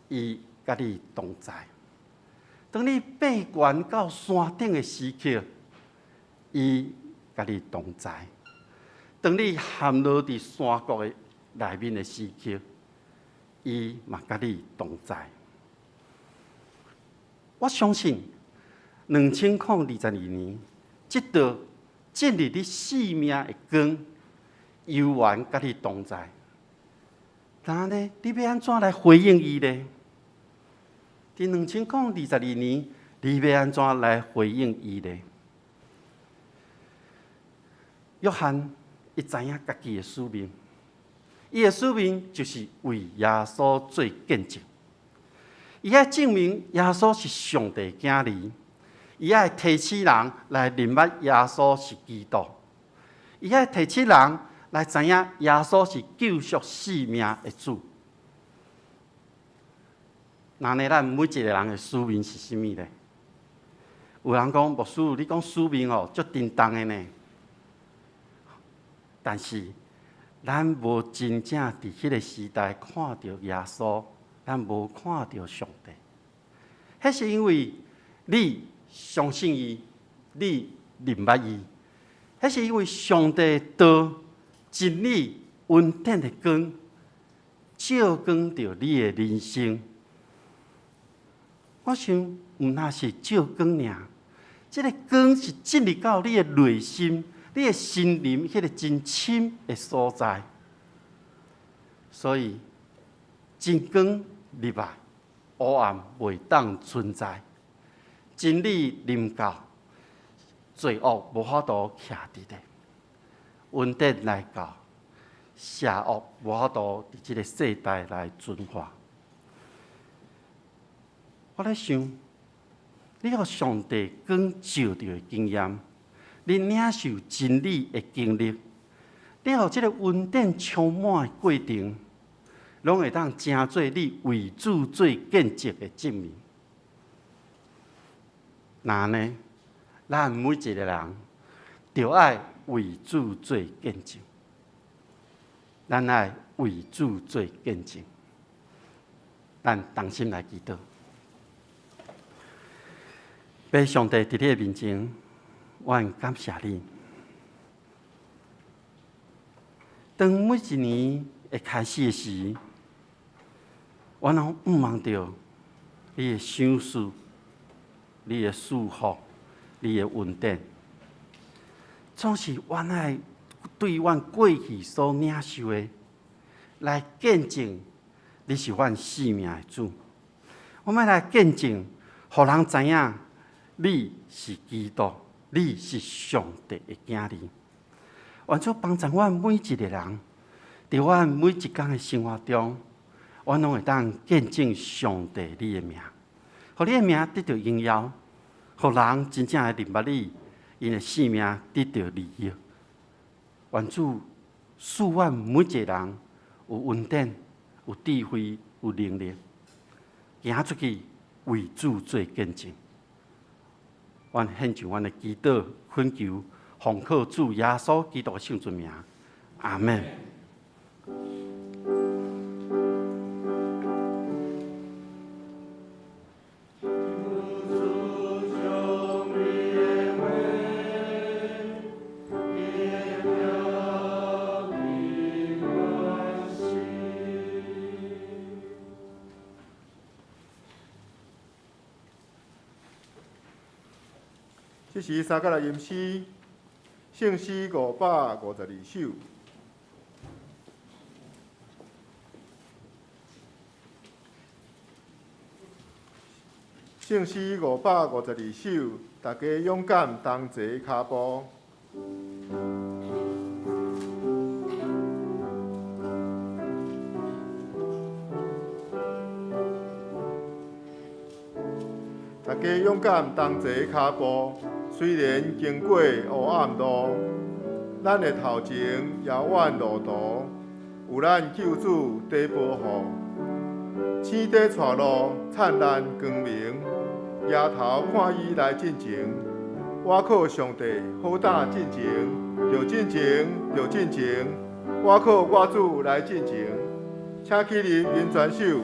伊甲你同在。当你爬悬到山顶的时刻，伊甲你同在；当你陷落伫山谷的内面的时刻，伊嘛甲你同在。我相信，2022年，这道进入你生命的光，永远甲你同在。但呢，你要安怎来回应伊呢？伫2022年，你要安怎来回应伊呢？约翰，伊知影家己的使命，伊的使命就是为耶稣做见证。伊要证明耶稣是上帝的囝儿，伊要提起人来认捌耶稣是基督，伊要提起人来知影耶稣是救赎生命的主。那呢，咱每一个人的使命是甚物呢？有人讲牧师，你讲使命哦，足沉重的呢。但是，咱无真正伫迄个时代看到耶稣，咱无看到上帝。迄是因为你相信伊，你认捌伊。迄是因为上帝道、真理、恩典的光，照光着你的人生。我想，毋那是照光尔，这个光是进入到你的内心、你的心灵迄个真深的所在。所以真光入来，黑暗袂当存在；真理临到，罪恶无法度徛伫咧；稳定来到，邪恶无法度伫即个世代来存活。我咧想，你互上帝光照着的经验，你领受真理的经历，你互即个稳定充满的过程，拢会当成做你为主做见证的证明。那呢，咱每一个人就爱为主做见证，咱爱为主做见证。咱同心来祈祷，拜上帝伫你的面前，阮感谢你。当每一年会开始的时，我拢望着你的赏赐、你的祝福、你的稳定，总是阮爱对阮过去所领受的来见证，你是阮生命的主。我们来见证，互人知影你是基督，你是上帝的囝儿。愿主帮助阮每一个人，伫阮每一天的生活中，阮拢会当见证上帝你的名，互你的名得到荣耀，互人真正的明白你，因的生命得到利益。愿主赐阮每一个人有稳定、有智慧、有能力，行出去为主做见证。阮献上阮的祈祷、恳求，奉靠主耶稣基督圣尊名，阿门。这是三角来吟诗，圣诗552首。圣诗552首，大家勇敢同齐脚步。大家勇敢同齐脚步。虽然经过黑暗路，咱的头前遥远路途，有咱救主在保护。星在带路，灿烂光明，夜头看伊来进前。我靠上帝好胆进前，就进前，就进前。我靠我主来进前，请起立吟全首。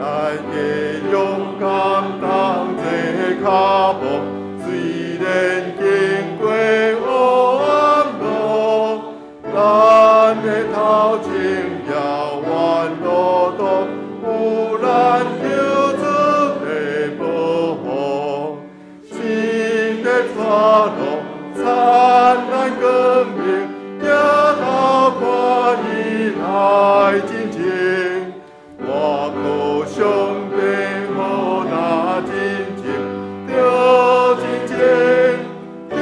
咱的勇敢同齐脚步，虽然经过黑暗路，咱的头前遥远路途，有咱救主的保护。星在带路，灿烂光明，夜头看伊来进前。我靠上帝好大真情，着真情，着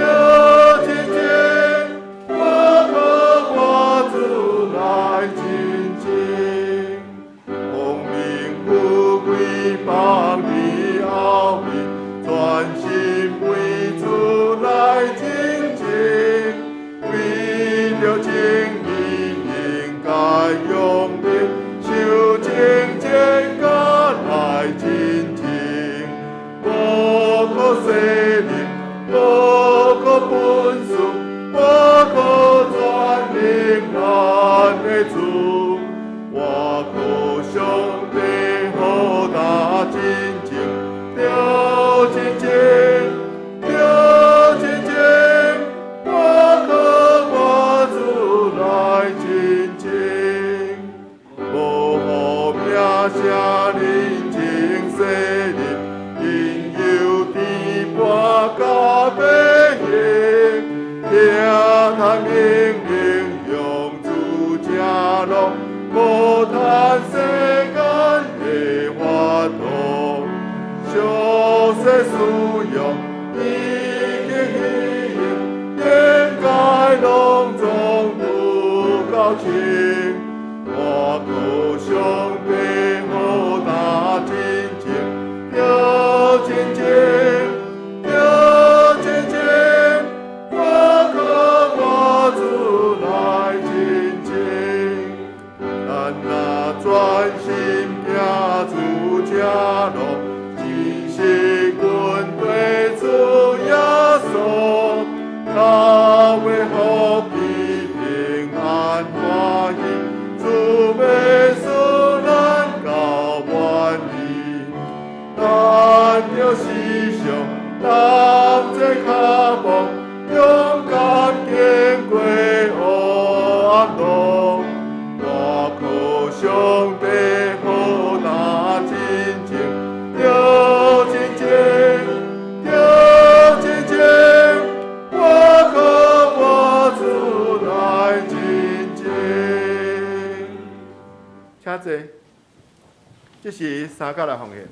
真情。我靠我主来真情，光明富贵放伫后面，全心为主来真情，为着正义应该用力。受情情甲来真情，无靠势力，无靠本事，无靠全能咱的主。我靠上帝好大真情，着真情，着真情。我靠我主来真情。写人情细腻，因有甜半甲白。路，无叹世间的法度，俗世需要已经起行，应该拢总不够清。我靠上帝好大真情，要真情，要真情，我靠我主来真情。咱若专心行主这路，真是军队主耶稣，到尾福气平安欢喜。主要使咱到满意，咱着时常踏这脚步，勇敢经过黑暗路。我靠上帝好大真情，着真情，着真情，我靠我主来真情。请坐，这是三角来奉献。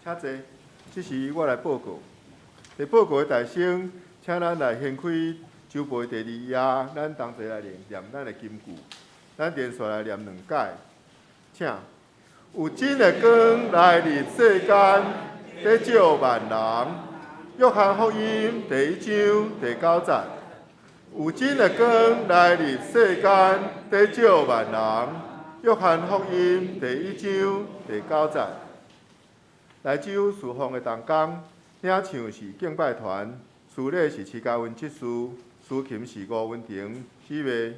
请坐，这是我来报告。在报告的大声，请咱来掀开周报第2页，咱同齐来念咱的金句。咱连续来念2解，请。有真的光来入世间，得照万人。约翰福音第1章第9节。有真的光来入世间，得救万人。约翰福音第1章第9节。来州侍奉的同工，领唱是敬拜团，司礼是徐家文执事，司琴是吴文婷姊妹，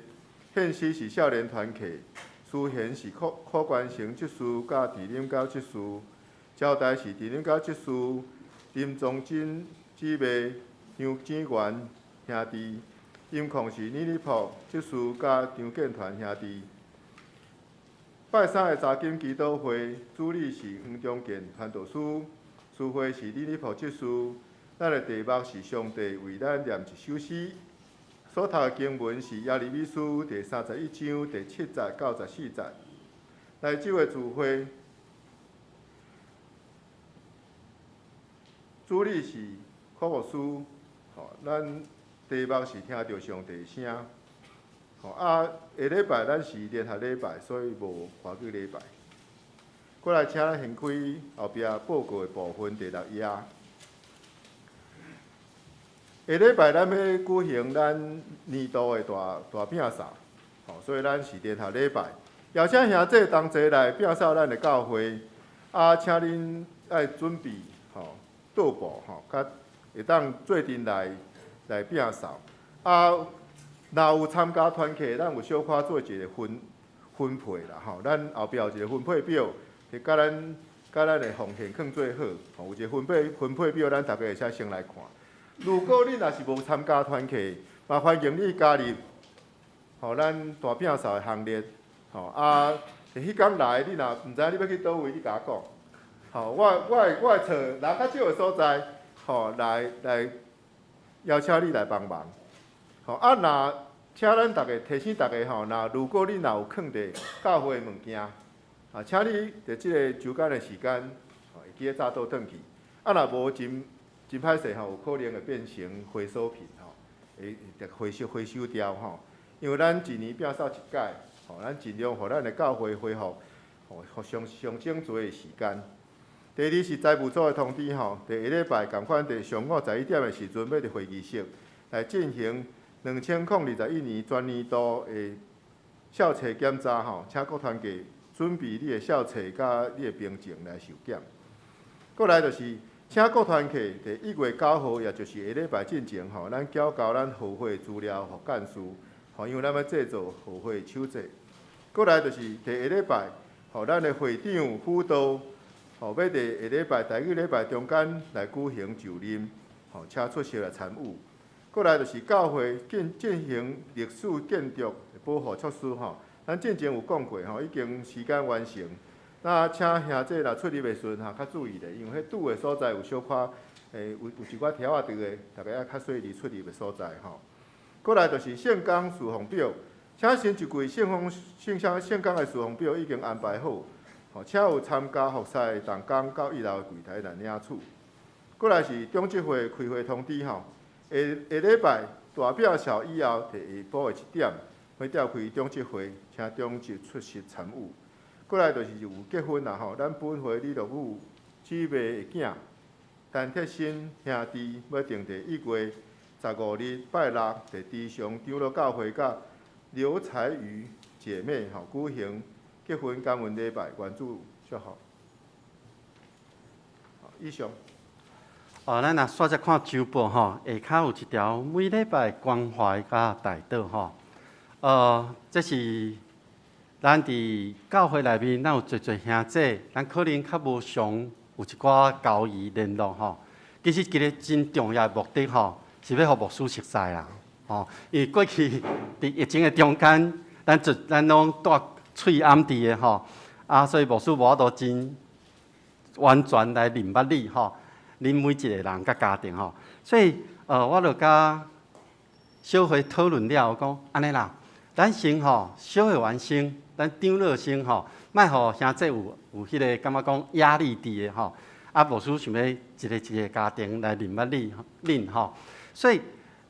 献诗是少年团契，司弦是柯关成执事甲陈林高执事，招待是陈林高执事，林宗珍姊妹，杨展元兄弟，音控是李立普执事甲张建团兄弟。拜三的查经祈祷会，主理是黄忠健传道师，司会是李立普执事。咱的题目是上帝为咱念一首诗。所读的经文是耶利米书第31章第7节到14节。来州的聚会，主理是科牧师，咱题目是听到上帝的声。下礼拜咱是联合礼拜，所以无华语礼拜。过来，请咱掀开后壁报告的部分第6页。下礼拜咱要举行咱年度的大摒扫，所以咱是联合礼拜。邀请兄弟同齐来摒扫咱的教会，请恁爱准备桌布，甲会当做阵来摒扫。若有参加团契，咱有小可做一个分配啦，咱后壁有一个分配表，是甲咱的奉献放做好，有一个分配表，咱大家会使先来看。如果你若是无参加团契，麻烦迎你加入，咱大摒扫的行列，迄天来，你若毋知你要去倒位，你甲我讲，我的厝人较少的所在，来邀请你来帮忙。若请咱大家提醒大家若如果你若有放伫教会的物件，请你伫即个周间的时间，会记得早倒转去。若无真歹势有可能会变成回收品会回收掉因为咱一年摒扫一届，咱尽量互咱的教会恢复上整齐的时间。第二是财务组的通知第下礼拜共款伫上午11点的时阵，要伫会议室来进行2021年全年度的校册检查请各团契准备你的校册甲你的凭证来受检。过来就是请各团契伫1月9号，也就是下礼拜进前咱缴交咱后会资料予干事，因为咱要制作后会手册。过来就是伫下礼拜，咱的会长辅导，要伫下礼拜第1个礼拜中间来举行就任，请出席来参与。过来就是教会进行历史建筑保护措施咱之前有讲过已经时间完成。那请兄弟若出入的时阵较注意咧，因为迄堵的所在有小可有一寡条仔伫的，大家较细腻出入的所在过来就是圣工事奉表，请先一柜圣工的事奉表已经安排好，请有参加服侍的同工到1楼的柜台来领取。过来是中执会开会通知下礼拜大摒扫以后，下晡的1点，会召开中执会，请中执出席参与。过来就是有结婚啦咱本会李乐武姊妹的囝陈铁新兄弟要定伫1月15日拜六，伫地上长老教会甲刘彩瑜姐妹举行结婚感恩礼拜，愿主祝福。以上。咱若煞只看周报下骹有一条每礼拜关怀甲代祷这是咱伫教会内面，咱有侪兄弟，咱可能较无常有一寡交易联络其实，一个真重要的目的是要互牧师熟悉啦因为过去伫疫情的中间，咱拢戴喙掩住的所以牧师无法度真完全来明捌你恁每一个人甲家庭所以我就甲小会讨论了，讲安尼啦，咱先小会完成，咱长老先莫互兄弟有迄个感觉讲压力伫的牧师想要一个家庭来明捌恁所以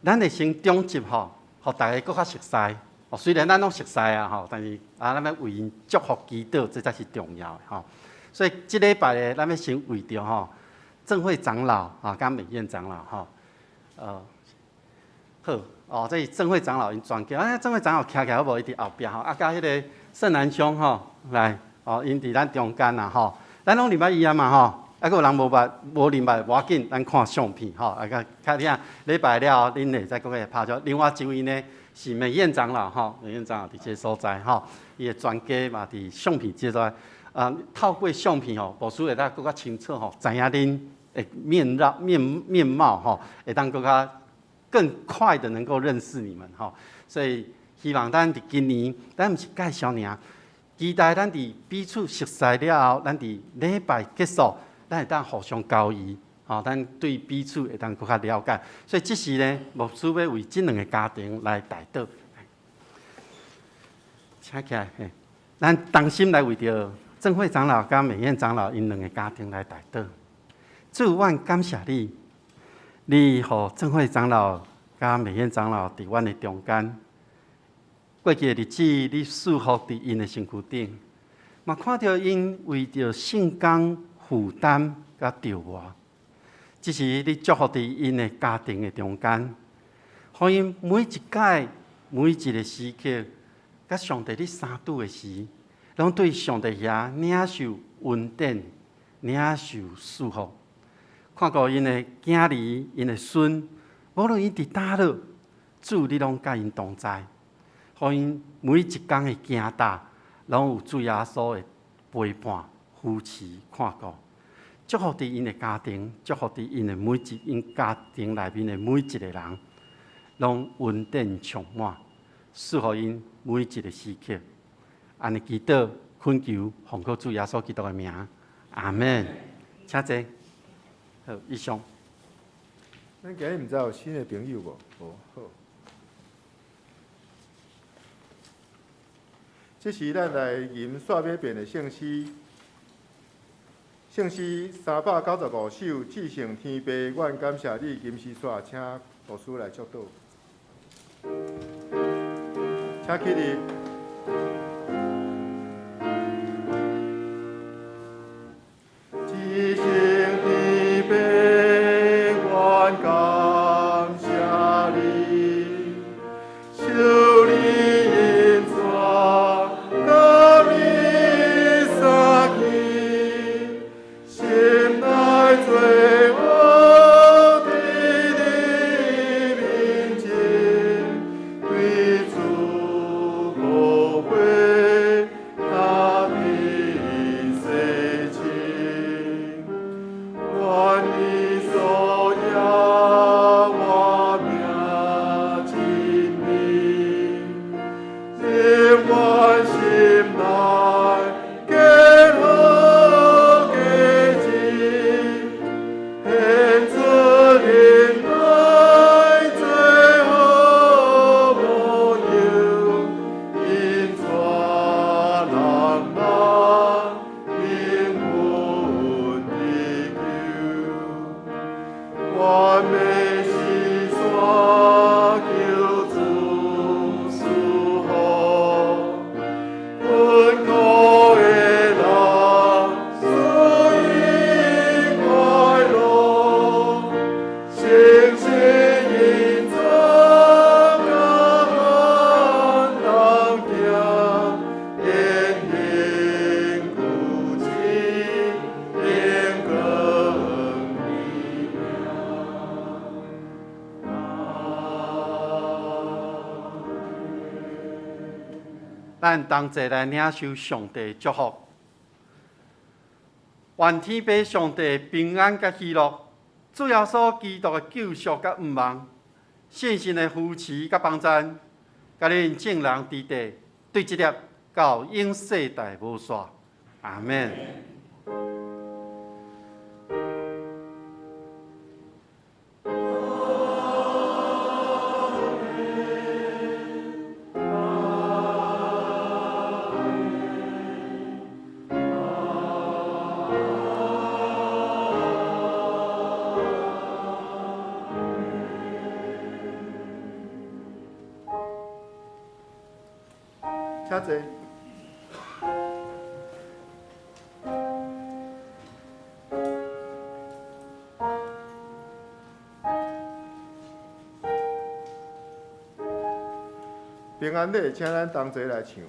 咱会先中集互大家搁较熟悉虽然咱拢熟悉但是咱要为因祝福祈祷，这才是重要的所以即礼拜咧，咱要先为着正会长老甲美燕长老好哦，这是正会长老因转叫，正会长老徛起来好无？伊伫后壁吼，甲迄个圣南兄吼来哦，因伫咱中间啦吼，咱拢礼拜一啊嘛吼，还佫有人无礼拜无要紧，咱看相片吼，较听礼拜了后，恁会再佫个拍照。另外一位呢是美燕长老吼，美燕长老伫这所在吼，伊的专家嘛伫相片这所在，透过相片吼，牧师会当佫较清楚吼，知影恁的面貌吼，会当佫较更快的能够认识你们吼，所以希望咱伫今年，咱毋是介绍尔，期待咱伫彼此熟悉了后，咱伫礼拜结束，咱会当互相交易，吼，咱对彼此会当佫较了解。所以即时呢，牧师要为这两个家庭来代祷，请起来，咱同心来为着正会长老甲美燕长老因两个家庭来代祷。主，阮感谢你。你互正会长老甲美燕长老伫阮的中间，过去的日子，你祝福伫因的身躯顶，嘛看到因为着圣工负担甲着磨，只是你祝福伫因的家庭的中间，互因每一届每一个时刻，甲上帝你相拄的时，拢对上帝遐领受恩典，领受祝福。看到因的囝儿、因的孙，无论因伫倒落，主你拢甲因同在，互因每一天的行踏，拢有主耶稣的陪伴、扶持、看顾，祝福伫因的家庭，祝福伫因的因家庭内面的每一个人，拢恩典充满，赐予因每一个时刻。安尼祈祷、恳求，奉靠主耶稣基督的名，阿门。请坐。好，以上。咱今日毋知有新的朋友无？无好。这是咱来吟煞尾篇的圣诗，圣诗395首，至圣天父，阮感谢你。今时煞，请牧师来祝祷，请起立。至圣天父，阮感谢你，受你恩赐，甲你相见，心内罪恶伫你面前，对主无悔，他的世情，愿你所要我命亲密，令我心内结好结晶，献出心内最好模样，因全人人永远的求。我要是山求主赐福，困苦的人所以快乐，星星映照甲阮同行，言行固执，连更你咱同齐来领受上帝的祝福。愿天父上帝平安甲喜乐，主耶稣基督的救赎甲恩望，信心的扶持甲帮赞，甲恁众人伫地对一粒到永世代无煞。阿免。请坐。平安礼，请咱同齐来唱。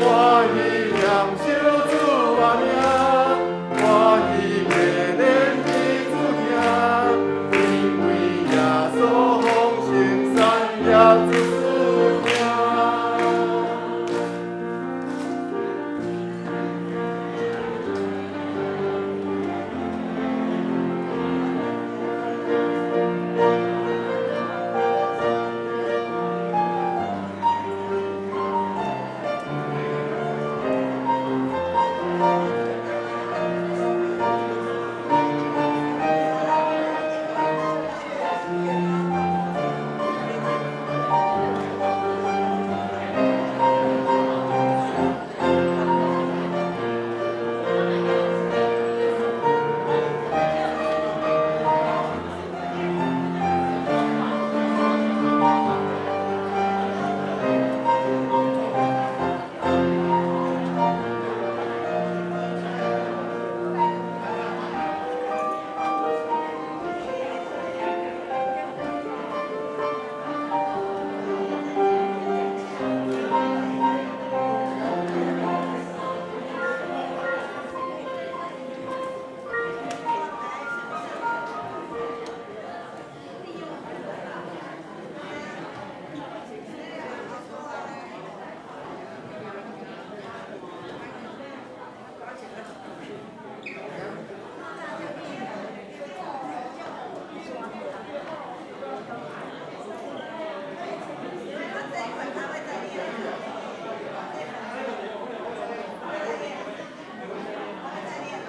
我以享受主啊！